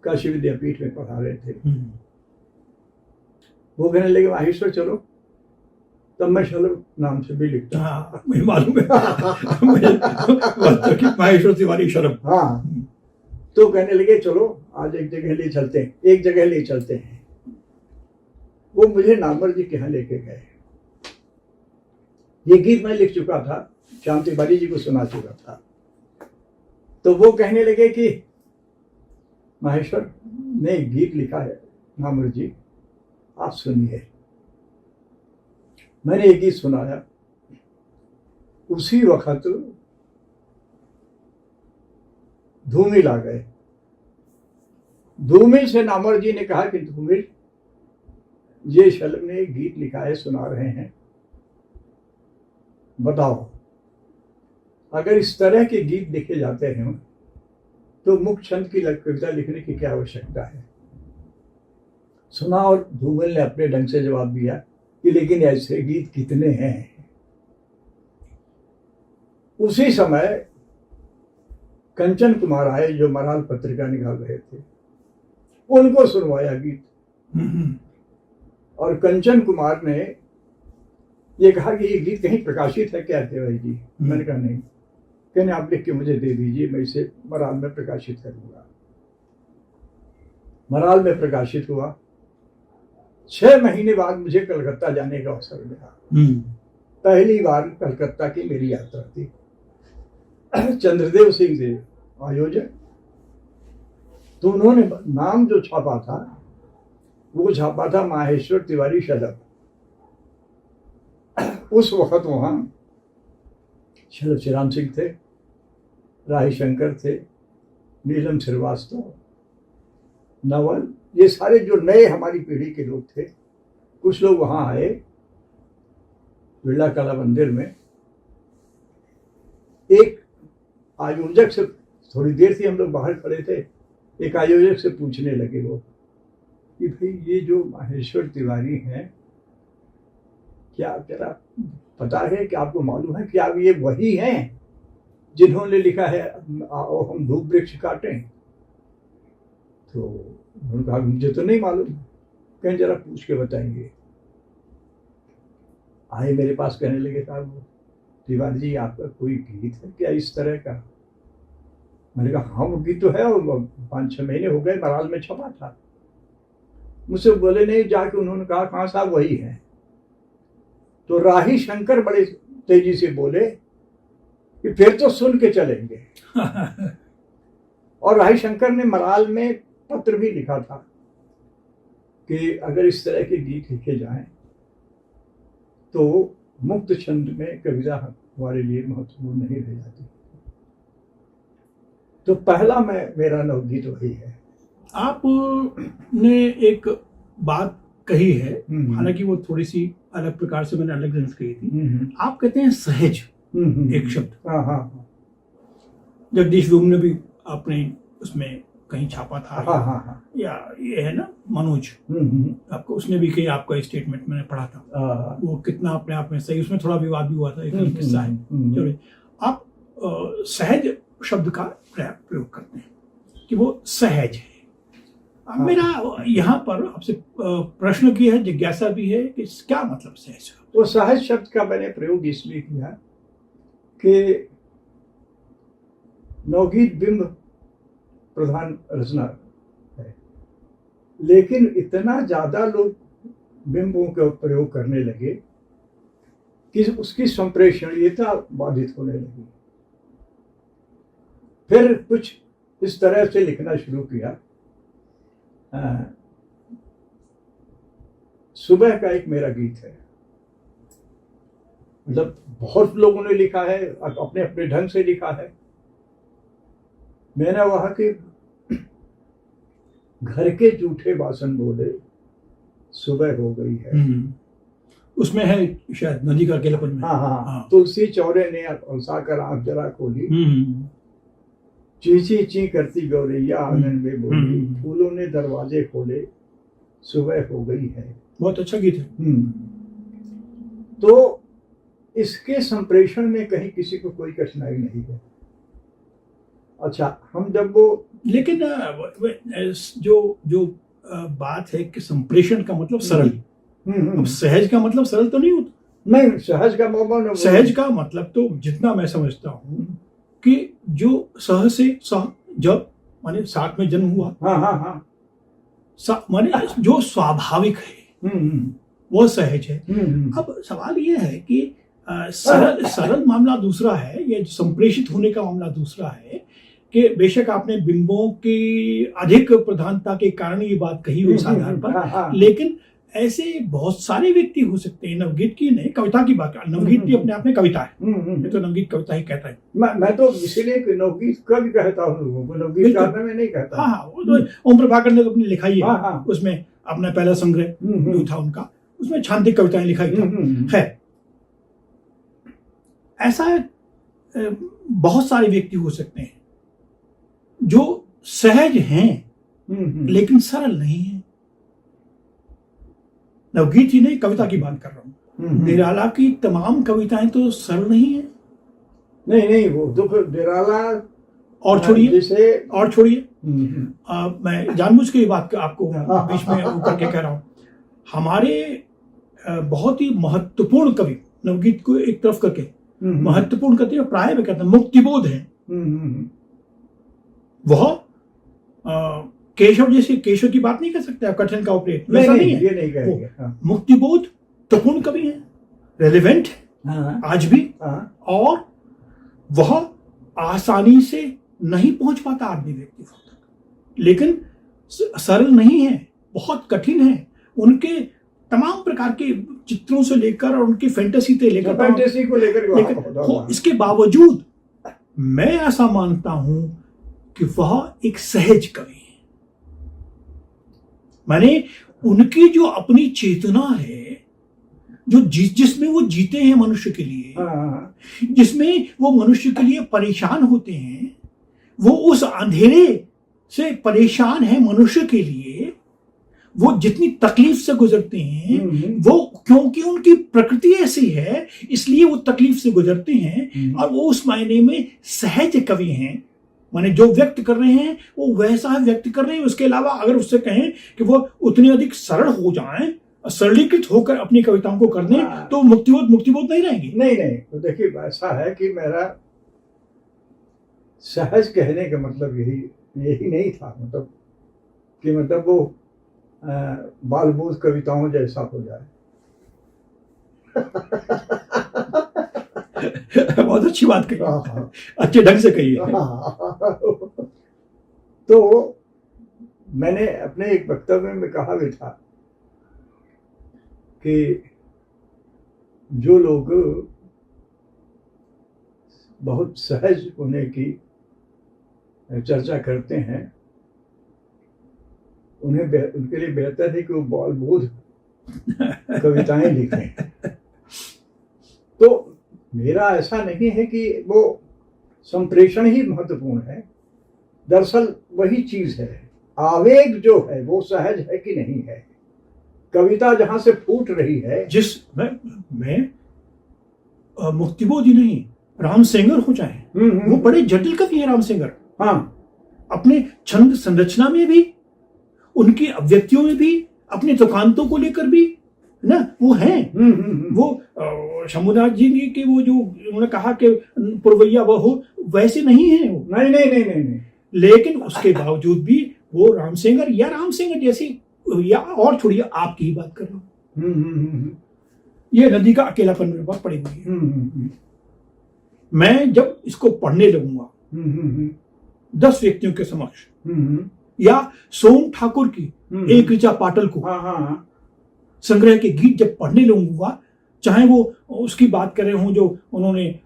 काशी विद्यापीठ में पढ़ा रहे थे। वो कहने लगे माहेश्वर चलो, तब मैं शलभ नाम से भी लिखता। हाँ, मुझे मालूम है। माहेश्वर तिवारी शलभ। हाँ, तो कहने लगे चलो आज एक जगह ले चलते हैं, एक जगह ले चलते हैं। वो मुझे नामवर जी के यहाँ लेके गए। ये गीत मैं लिख चुका था, श्याम तिवारी जी को सुना चुका था। तो वो कहने लगे कि माहेश्वर ने गीत लिखा है नामवर जी, आप सुनिए। मैंने एक गीत सुनाया, उसी वक्त धूमिल आ गए। धूमिल से नामवर जी ने कहा कि धूमिल ये शलभ ने एक गीत लिखा है, सुना रहे हैं। बताओ, अगर इस तरह के गीत लिखे जाते हैं तो मुक्त छंद की कविता लिखने की क्या आवश्यकता है। सुना और धूमल ने अपने ढंग से जवाब दिया कि लेकिन ऐसे गीत कितने हैं। उसी समय कंचन कुमार आए, जो मराल पत्रिका निकाल रहे थे, उनको सुनवाया गीत। और कंचन कुमार ने ये कहा कि ये गीत कहीं प्रकाशित है क्या देवाई जी। मैंने कहा नहीं। कहने आप लिख के मुझे दे दीजिए, मैं इसे मराल में प्रकाशित करूंगा। मराल में प्रकाशित हुआ। 6 महीने बाद मुझे कलकत्ता जाने का अवसर मिला। पहली बार कलकत्ता की मेरी यात्रा थी। चंद्रदेव सिंह थे आयोजक। तो उन्होंने नाम जो छापा था वो छापा था माहेश्वर तिवारी शलभ। उस वक्त वहां शलभ चिराम सिंह थे, राही शंकर थे, नीलम श्रीवास्तव, नवल, ये सारे जो नए हमारी पीढ़ी के लोग थे। कुछ लोग वहां आए बिरला कला मंदिर में। एक आयोजक से, थोड़ी देर थी हम लोग बाहर खड़े थे, एक आयोजक से पूछने लगे वो कि भाई ये जो माहेश्वर तिवारी हैं, क्या तेरा पता है कि आपको मालूम है कि आप ये वही हैं जिन्होंने लिखा है आओ हम धूप वृक्ष काटें। तो उन्होंने कहा मुझे तो नहीं मालूम। कहीं जरा पूछ के बताएंगे। आए मेरे पास, कहने लगे साहब तिवारी जी आपका कोई गीत है क्या इस तरह का। मैंने कहा हाँ वो गीत तो है, और 5-6 महीने हो गए मराल में छपा था। मुझसे बोले नहीं, जाके उन्होंने कहा कहाँ साहब वही है। तो राही शंकर बड़े तेजी से बोले कि फिर तो सुन के चलेंगे। और राही शंकर ने मराल में पत्र भी लिखा था कि अगर इस तरह के गीत लिखे जाएं तो मुक्त छंद में कविता हमारे लिए महत्वपूर्ण नहीं रह जाती। तो पहला मेरा नवगीत वही है। आपने एक बात कही है, हालांकि वो थोड़ी सी अलग प्रकार से मैंने अलग सेंस कही थी। आप कहते हैं सहज एक शब्द। हाँ हाँ, जगदीश डूम ने भी आपने उसमें कहीं छापा था। हाँ हाँ हाँ, या ये है ना मनोज, आपको उसने भी कहीं आपका स्टेटमेंट मैंने पढ़ा था। वो कितना अपने आप में सही, उसमें थोड़ा विवाद भी हुआ था, एक किस्सा है। चलो, आप सहज शब्द का प्रयोग करते हैं कि वो सहज है। अब मेरा यहाँ पर आपसे प्रश्न की है, जिज्ञासा भी है कि क्या मतलब सहज का। वो सहज शब्द का मैंने प्रयोग इसलिए किया कि नवगीत बिंब प्रधान रचना है, लेकिन इतना ज्यादा लोग बिंबों का प्रयोग करने लगे कि उसकी संप्रेषणीयता बाधित होने लगी। फिर कुछ इस तरह से लिखना शुरू किया। सुबह का एक मेरा गीत है, मतलब बहुत लोगों ने लिखा है, अपने अपने ढंग से लिखा है। मैंने वहां के घर के जूठे बासन बोले सुबह हो गई है। उसमें है शायद नदी का अकेलापन में। हाँ। तुलसी चौरे ने अलसाकर आंख जरा खोली, ची ची करती गौरैया आंगन में बोली, फूलों ने दरवाजे खोले सुबह हो गई है। बहुत अच्छा गीत है। तो इसके संप्रेषण में कहीं किसी को कोई कठिनाई नहीं है। अच्छा, हम जब वो, लेकिन जो बात है कि संप्रेषण का मतलब सरल, अब सहज का मतलब सरल तो नहीं होता। नहीं, सहज का मतलब, सहज का मतलब तो जितना मैं समझता हूँ कि जो सह से सह, जब माने साथ में जन्म हुआ, माने जो स्वाभाविक है वो सहज है। अब सवाल ये है कि सरल मामला दूसरा है, ये संप्रेषित होने का मामला दूसरा है कि बेशक आपने बिंबों की अधिक प्रधानता के कारण ये बात कही हुई इस आधार पर, लेकिन ऐसे बहुत सारे व्यक्ति हो सकते हैं। नवगीत की नहीं, कविता की बात, नवगीत भी अपने आप में कविता है। ये तो नवगीत कविता ही कहता है। मैं तो इसीलिए नवगीत कवि कहता हूँ लोगों को, नवगीत बिल्कुल। गाना में नहीं कहता। हाँ, वो तो ओम प्रभाकर ने तो अपनी लिखा ही है। हाँ। उसमें अपना पहला संग्रह जो था उनका, उसमें छांदिक कविताएं लिखाई था। खैर, ऐसा बहुत सारे व्यक्ति हो सकते हैं जो सहज हैं लेकिन सरल नहीं है। नवगीत ही नहीं, कविता की बात कर रहा हूं। निराला की तमाम कविताएं तो सरल नहीं है। नहीं, वो दुख निराला और छोड़िए, जैसे और छोड़िए, मैं जानबूझ के ये बात आपको बीच में वो करके कह रहा हूं। हमारे बहुत ही महत्वपूर्ण कवि, नवगीत को एक तरफ करके महत्वपूर्ण कहते हैं, प्राय में कहते हैं मुक्तिबोध है। वह केशव जैसे, केशव की बात नहीं कर सकते आप, कठिन का उपरेत वैसा नहीं है। ये नहीं कहेंगे। मुक्तिबोध तपूर्ण कवि है, रेलेवेंट आज भी। और वह आसानी से नहीं पहुंच पाता आदमी व्यक्ति तक, लेकिन सरल नहीं है, बहुत कठिन है। उनके तमाम प्रकार के चित्रों से लेकर और उनकी फैंटेसी से लेकर, फैंटेसी को लेकर इसके बावजूद मैं ऐसा मानता हूं कि वह एक सहज कवि है। माने उनकी जो अपनी चेतना है, जो जिसमें वो जीते हैं मनुष्य के लिए, जिसमें वो मनुष्य के लिए परेशान होते हैं, वो उस अंधेरे से परेशान है मनुष्य के लिए। वो जितनी तकलीफ से गुजरते हैं, वो क्योंकि उनकी प्रकृति ऐसी है इसलिए वो तकलीफ से गुजरते हैं, और वो उस मायने में सहज कवि हैं। माने जो व्यक्त कर रहे हैं वो वैसा व्यक्त कर रहे हैं। उसके अलावा अगर उससे कहें कि वो उतने अधिक सरल हो जाएं, सरलीकृत होकर अपनी कविताओं को कर दें, तो मुक्तिबोध नहीं रहेगी। नहीं, तो देखिए ऐसा है कि मेरा सहज कहने का मतलब यही नहीं था, मतलब कि मतलब वो बालबोध कविताओं जैसा हो जाए। बहुत अच्छी बात कही, अच्छे ढंग से कही है। तो मैंने अपने एक वक्तव्य में कहा भी था कि जो लोग बहुत सहज होने की चर्चा करते हैं, उनके लिए बेहतर है कि वो बालबोध कविताएं लिखें। तो मेरा ऐसा नहीं है कि वो संप्रेषण ही महत्वपूर्ण है, दरअसल वही चीज है, आवेग जो है वो सहज है कि नहीं है। कविता जहां से फूट रही है, जिस मैं मुक्तिबोध ही नहीं, राम सेंगर हो जाए, वो बड़े जटिल कवि है राम सेंगर। अपने छंद संरचना में भी, उनकी अभिव्यक्तियों में भी, अपने तुकांतों को लेकर भी ना वो हैं। वो शंभुनाथ जी की वो जो उन्होंने कहा कि पुरवैया वो हो, वैसे नहीं है वो। नहीं। लेकिन उसके बावजूद भी वो राम सेंगर जैसी, या और छोड़िए, आपकी ही बात कर रहा हूं। ये नदी का अकेलापन मेरे पास पड़ी हुई है। मैं जब इसको पढ़ने लगूंगा 10 व्यक्तियों के समक्ष, या सोम ठाकुर की एक ऋचा पाटल को संग्रह के गीत जब पढ़ने लगूंगा, चाहे वो उसकी बात कर रहे हों जो उन्होंने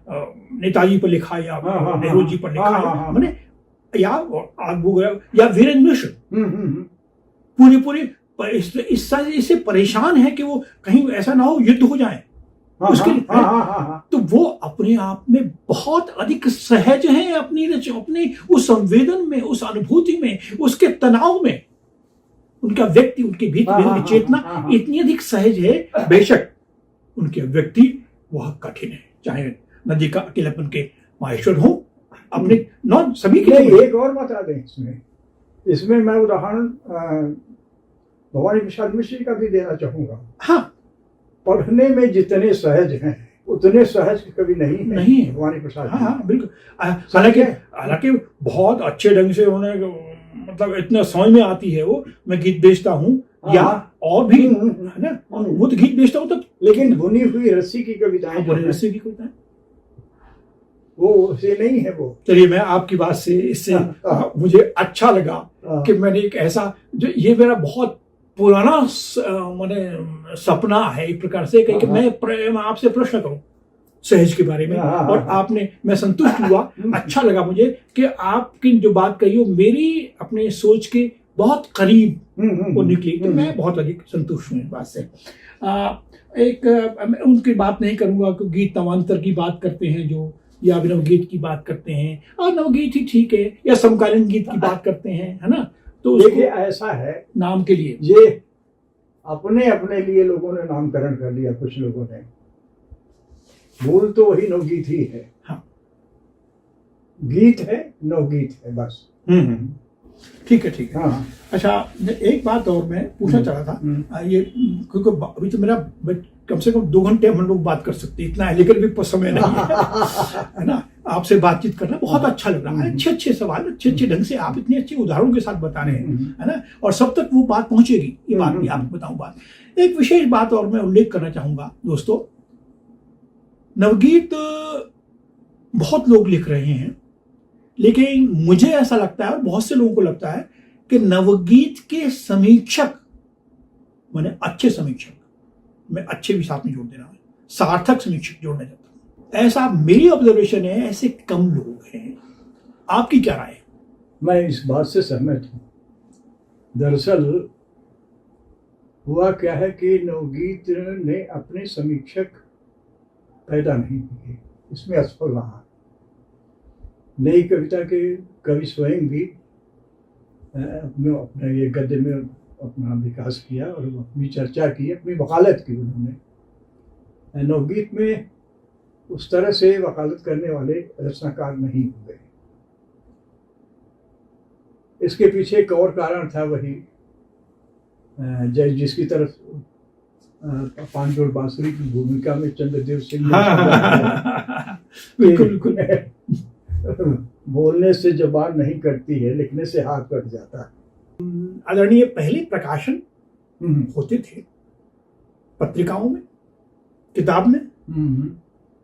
नेताजी पर लिखा या नेहरू जी पर लिखा, मैंने या वीरेंद्र मिश्र, पूरे इससे परेशान है कि वो कहीं ऐसा ना हो युद्ध हो जाए उसके लिए। तो वो अपने आप में बहुत अधिक सहज हैं, अपने उस संवेदन में, उस अनुभूति में, उसके तनाव में। उनका व्यक्ति, उनके भीतर की चेतना इतनी अधिक सहज है। बेशक उनके व्यक्ति वह कठिन है, चाहे नदी का अकेलापन के माहेश्वर हो, अपने नॉन सभी के लिए। एक और बता दें इसमें मैं उदाहरण भवानी प्रसाद मिश्र का भी देना चाहूंगा। हाँ, पढ़ने में जितने सहज हैं उतने सहज कभी नहीं है भवानी प्रसाद। हाँ, बिल्कुल। हालांकि बहुत अच्छे ढंग से उन्होंने, मतलब इतना समझ में आती है वो। मैं गीत बेचता हूँ या और भी है ना, वो तो गीत बेचता हूँ तब, लेकिन बुनी हुई रस्सी की कविताएं, रस्सी की कविताएं वो से नहीं है वो। चलिए, मैं आपकी बात से इससे मुझे अच्छा लगा कि मैंने एक ऐसा, जो ये मेरा बहुत पुराना माने सपना है एक प्रकार से कि मैं आपसे प्रश्न करूं सहज के बारे में, और आपने, मैं संतुष्ट हुआ। अच्छा लगा मुझे कि आपकी जो बात कही हो मेरी अपने सोच के बहुत करीब वो निकली, तो मैं बहुत अधिक संतुष्ट हूँ इस बात से। मैं उनकी बात नहीं करूंगा कि गीत नवांतर की बात करते हैं जो, या नवगीत की बात करते हैं, और नवगीत ही ठीक है, या समकालीन गीत की बात करते हैं, है ना। तो देखिए ऐसा है, नाम के लिए ये अपने अपने लिए लोगों ने नामकरण कर लिया, कुछ लोगों ने। मूल तो वही नवगीत ही है। हाँ, गीत है, नवगीत है, बस। ठीक है, ठीक है। हाँ। अच्छा, एक बात और मैं पूछना चाह रहा था, ये क्योंकि अभी तो मेरा कम से कम 2 घंटे हम लोग बात कर सकते हैं, इतना है, लेकिन भी समय नहीं है ना। आपसे बातचीत करना बहुत अच्छा लग रहा है, अच्छे सवाल अच्छे ढंग से आप इतने अच्छे उदाहरणों के साथ बता रहे हैं, है ना, और सब तक वो बात पहुंचेगी, ये बात भी आपको बताऊं। बात एक विशेष बात और मैं उल्लेख करना चाहूंगा दोस्तों, नवगीत बहुत लोग लिख रहे हैं, लेकिन मुझे ऐसा लगता है और बहुत से लोगों को लगता है कि नवगीत के समीक्षक, माने अच्छे समीक्षक, मैं अच्छे भी साथ में जोड़ देना है, सार्थक समीक्षक जोड़ना चाहता हूं, ऐसा मेरी ऑब्जर्वेशन है, ऐसे कम लोग हैं। आपकी क्या राय है? मैं इस बात से सहमत हूं। दरअसल हुआ क्या है कि नवगीत ने अपने समीक्षक पैदा नहीं किए, इसमें असफल रहा। नई कविता के कवि स्वयं भी अपने ये गद्य में अपना विकास किया और अपनी चर्चा की, अपनी वकालत की उन्होंने। नवगीत में उस तरह से वकालत करने वाले रचनाकार नहीं हुए। इसके पीछे एक और कारण था, वही जिसकी तरफ पांचोड़ बांसुरी की भूमिका में चंद्रदेव सिंह बिल्कुल बोलने से जबान नहीं कटती है, लिखने से हाथ कट जाता है। आदरणीय, पहले प्रकाशन होते थे पत्रिकाओं में, किताब में।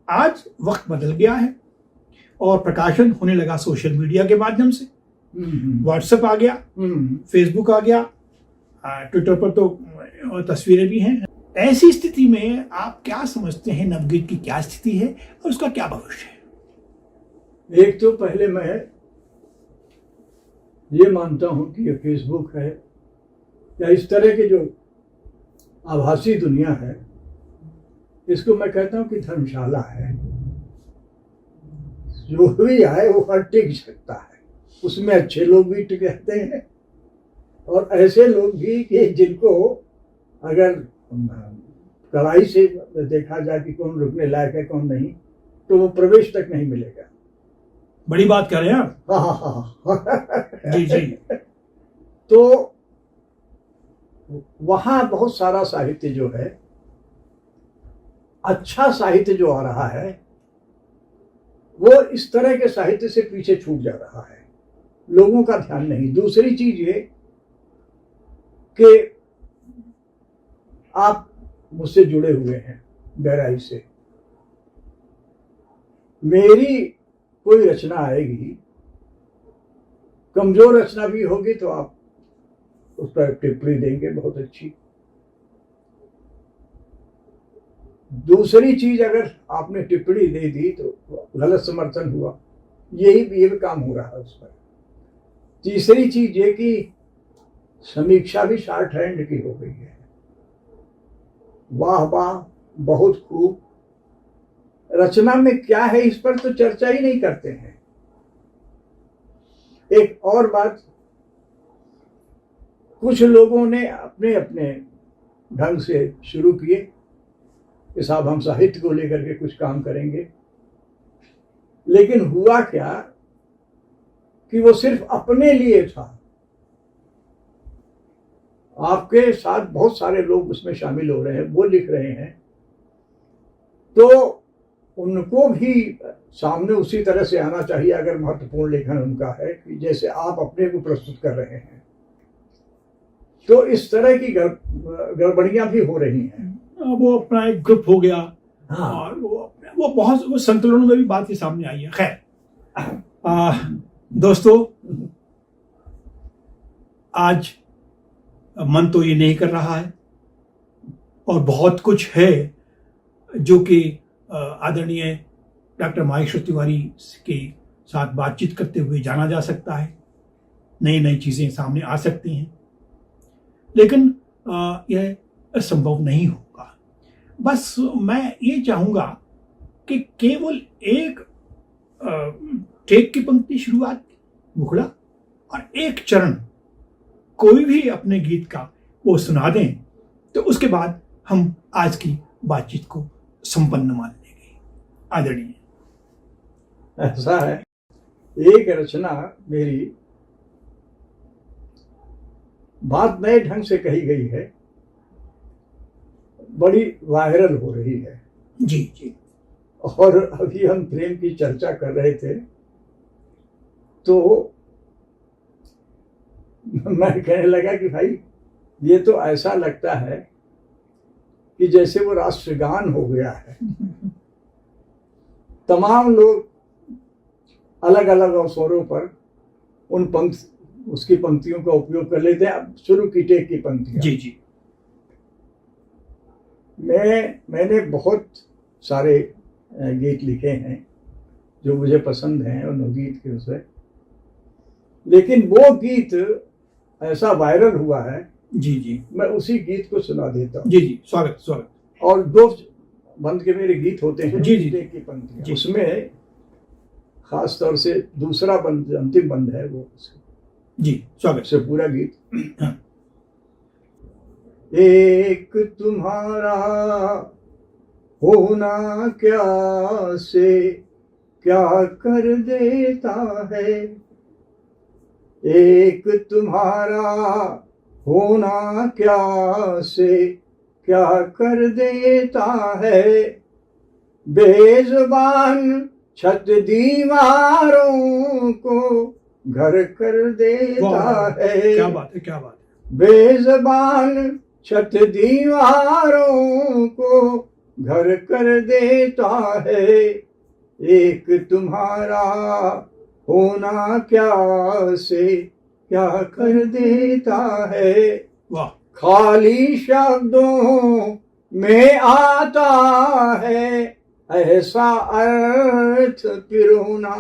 आज वक्त बदल गया है और प्रकाशन होने लगा सोशल मीडिया के माध्यम से। व्हाट्सएप आ गया, फेसबुक आ गया, ट्विटर पर तो तस्वीरें भी हैं। ऐसी स्थिति में आप क्या समझते हैं, नवगीत की क्या स्थिति है और उसका क्या भविष्य है? एक तो पहले मैं ये मानता हूं कि ये फेसबुक है या इस तरह के जो आभासी दुनिया है, इसको मैं कहता हूं कि धर्मशाला है। जो भी आए वो हर टिक सकता है, उसमें अच्छे लोग भी टिक रहते हैं और ऐसे लोग भी कि जिनको अगर कड़ाई से देखा जाए कि कौन रुकने लायक है कौन नहीं, तो वो प्रवेश तक नहीं मिलेगा। बड़ी बात कह रहे हैं आप। हाँ। जी। तो वहां बहुत सारा साहित्य जो है, अच्छा साहित्य जो आ रहा है, वो इस तरह के साहित्य से पीछे छूट जा रहा है, लोगों का ध्यान नहीं। दूसरी चीज ये कि आप मुझसे जुड़े हुए हैं गहराई से, मेरी कोई रचना आएगी, कमजोर रचना भी होगी तो आप उस पर टिप्पणी देंगे बहुत अच्छी। दूसरी चीज, अगर आपने टिप्पणी दे दी तो गलत समर्थन हुआ, ये भी काम हो रहा है उस पर। तीसरी चीज ये कि समीक्षा भी शॉर्ट हैंड की हो गई है, वाह वाह बहुत खूब, रचना में क्या है इस पर तो चर्चा ही नहीं करते हैं। एक और बात, कुछ लोगों ने अपने अपने ढंग से शुरू किए कि साहब हम साहित्य को लेकर के कुछ काम करेंगे, लेकिन हुआ क्या कि वो सिर्फ अपने लिए था। आपके साथ बहुत सारे लोग उसमें शामिल हो रहे हैं, वो लिख रहे हैं, तो उनको भी सामने उसी तरह से आना चाहिए अगर महत्वपूर्ण लेखन उनका है, कि जैसे आप अपने को प्रस्तुत कर रहे हैं। तो इस तरह की गड़बड़ियां भी हो रही हैं। वो अपना एक ग्रुप हो गया। हाँ। और वो बहुत वो संकलनों में भी बात ही सामने आई है। खैर दोस्तों, आज मन तो ये नहीं कर रहा है, और बहुत कुछ है जो कि आदरणीय डॉक्टर माहेश्वर तिवारी के साथ बातचीत करते हुए जाना जा सकता है। नई नई चीज़ें सामने आ सकती हैं, लेकिन यह संभव नहीं होगा। बस मैं ये चाहूँगा कि केवल एक टेक की पंक्ति शुरुआत मुखड़ा और एक चरण कोई भी अपने गीत का वो सुना दें, तो उसके बाद हम आज की बातचीत को संपन्न मान लेंगे। आदरणीय। ऐसा है, एक रचना मेरी बात नए ढंग से कही गई है, बड़ी वायरल हो रही है। जी जी। और अभी हम प्रेम की चर्चा कर रहे थे, तो मैं कहने लगा कि भाई ये तो ऐसा लगता है कि जैसे वो राष्ट्रगान हो गया है। तमाम लोग अलग अलग अवसरों पर उसकी पंक्तियों का उपयोग कर लेते हैं। अब शुरू की टेक की पंक्तियां। जी जी। मैंने बहुत सारे गीत लिखे हैं जो मुझे पसंद हैं, उन गीत के उससे, लेकिन वो गीत ऐसा वायरल हुआ है। जी जी। मैं उसी गीत को सुना देता हूँ। जी जी, स्वागत स्वागत। और दो बंद के मेरे गीत होते हैं। जी जी। टेक की पंक्तियां, उसमें खास तौर से दूसरा बंद, अंतिम बंद है वो। जी स्वागत से पूरा गीत। हाँ। एक तुम्हारा होना क्या से क्या कर देता है, एक तुम्हारा होना क्या से क्या कर देता है, बेज़ुबान छत दीवारों को घर कर देता है। क्या बात है, क्या बात है। बेज़ुबान छत दीवारों को घर कर देता है, एक तुम्हारा होना क्या से क्या कर देता है। वाह। खाली शब्दों में आता है ऐसा अर्थ पिरोना।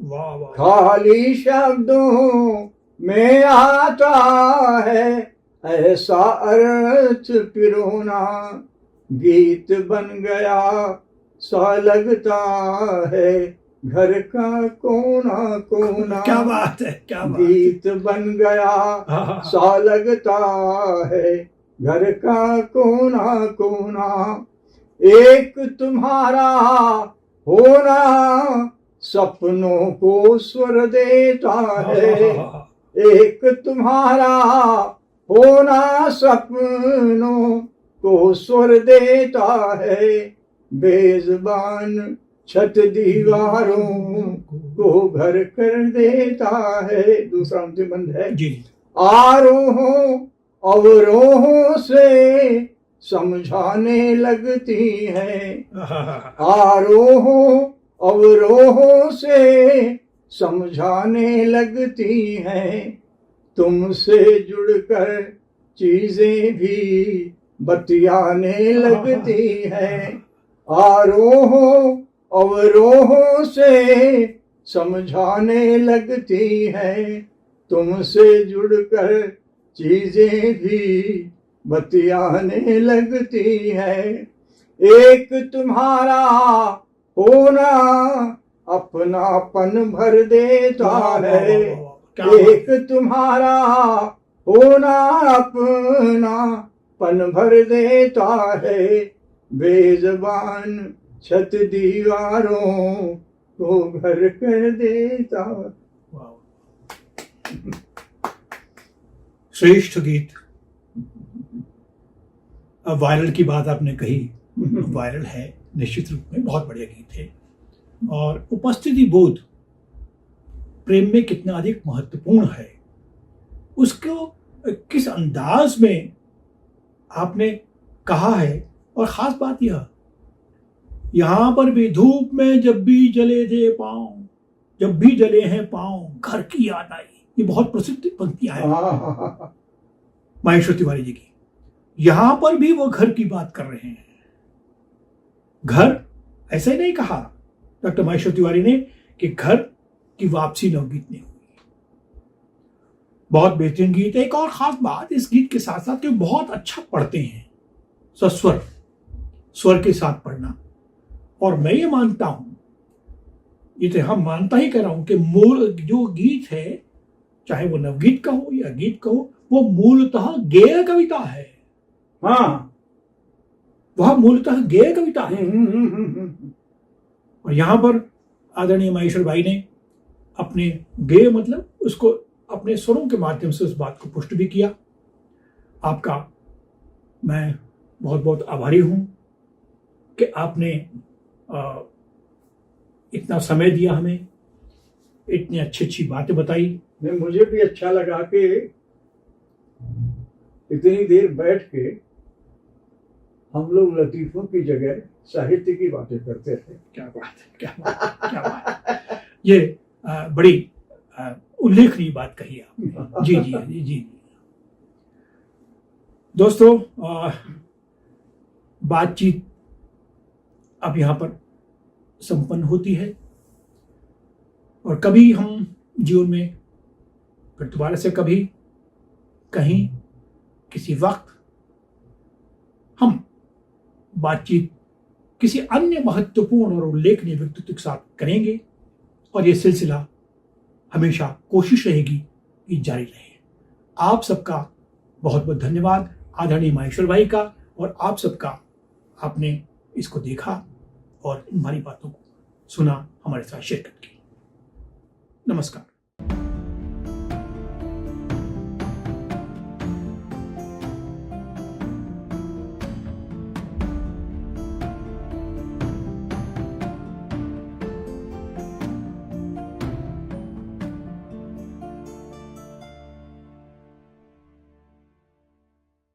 वाह वाह। खाली शब्दों में आता है ऐसा अर्थ पिरोना, गीत बन गया सा लगता है घर का कोना कोना। क्या बात है, क्या बात है। गीत बन गया सा लगता है घर का कोना कोना, एक तुम्हारा होना सपनों को स्वर देता है, एक तुम्हारा होना सपनों को स्वर देता है, बेज़ुबान छत दीवारों को घर कर देता है। दूसरा अंतिम बंद है। जी। आरोहों अवरोहों से समझाने लगती हैं, आरोहों अवरोहों से समझाने लगती हैं, तुमसे जुड़कर चीजें भी बतियाने लगती हैं, आरोहों अवरोहों से समझाने लगती हैं, तुमसे जुड़कर चीजें भी बतियाने लगती हैं, एक तुम्हारा होना अपनापन भर देता है, एक तुम्हारा होना अपनापन भर देता है, बेज़ुबान छत दीवारों को घर कर देता। श्रेष्ठ गीत। अब वायरल की बात आपने कही, वायरल है निश्चित रूप में, बहुत बढ़िया गीत है। और उपस्थिति बोध प्रेम में कितना अधिक महत्वपूर्ण है, उसको किस अंदाज में आपने कहा है। और खास बात यह, यहां पर भी धूप में जब भी जले थे पांव, जब भी जले हैं पांव घर की याद आई, ये बहुत प्रसिद्ध पंक्तियां हैं। माहेश्वर तिवारी जी की। यहां पर भी वो घर की बात कर रहे हैं। घर ऐसे ही नहीं कहा डॉक्टर माहेश्वर तिवारी ने कि घर की वापसी नवगीत ने हुई। बहुत बेहतरीन गीत है। एक और खास बात इस गीत के साथ साथ कि बहुत अच्छा पढ़ते हैं, सस्वर स्वर के साथ पढ़ना। और मैं ये मानता हूं, ये तो हम मानता ही कर रहा हूं कि मूल जो गीत है, चाहे वो नवगीत का हो या गीत का हो, वो मूलतः गेय कविता है। हाँ, वह मूलतः गेय कविता है। और यहां पर आदरणीय माहेश्वर भाई ने अपने गेय मतलब उसको अपने स्वरों के माध्यम से उस बात को पुष्ट भी किया। आपका मैं बहुत बहुत आभारी हूं कि आपने इतना समय दिया हमें, इतनी अच्छी अच्छी बातें बताई। मुझे भी अच्छा लगा कि इतनी देर बैठ के हम लोग लतीफों की जगह साहित्य की बातें करते थे। क्या बात है, क्या बात है, क्या बात है। ये बड़ी उल्लेखनीय बात कही आपने। जी जी जी जी। दोस्तों, बातचीत अब यहाँ पर संपन्न होती है और कभी हम जीवन में फिर दोबारा से कभी कहीं किसी वक्त हम बातचीत किसी अन्य महत्वपूर्ण और उल्लेखनीय व्यक्तित्व के साथ करेंगे और ये सिलसिला हमेशा कोशिश रहेगी कि जारी रहे। आप सबका बहुत बहुत धन्यवाद आदरणीय माहेश्वर भाई का, और आप सबका आपने इसको देखा और इन हमारी बातों को सुना, हमारे साथ शिरकत की। नमस्कार।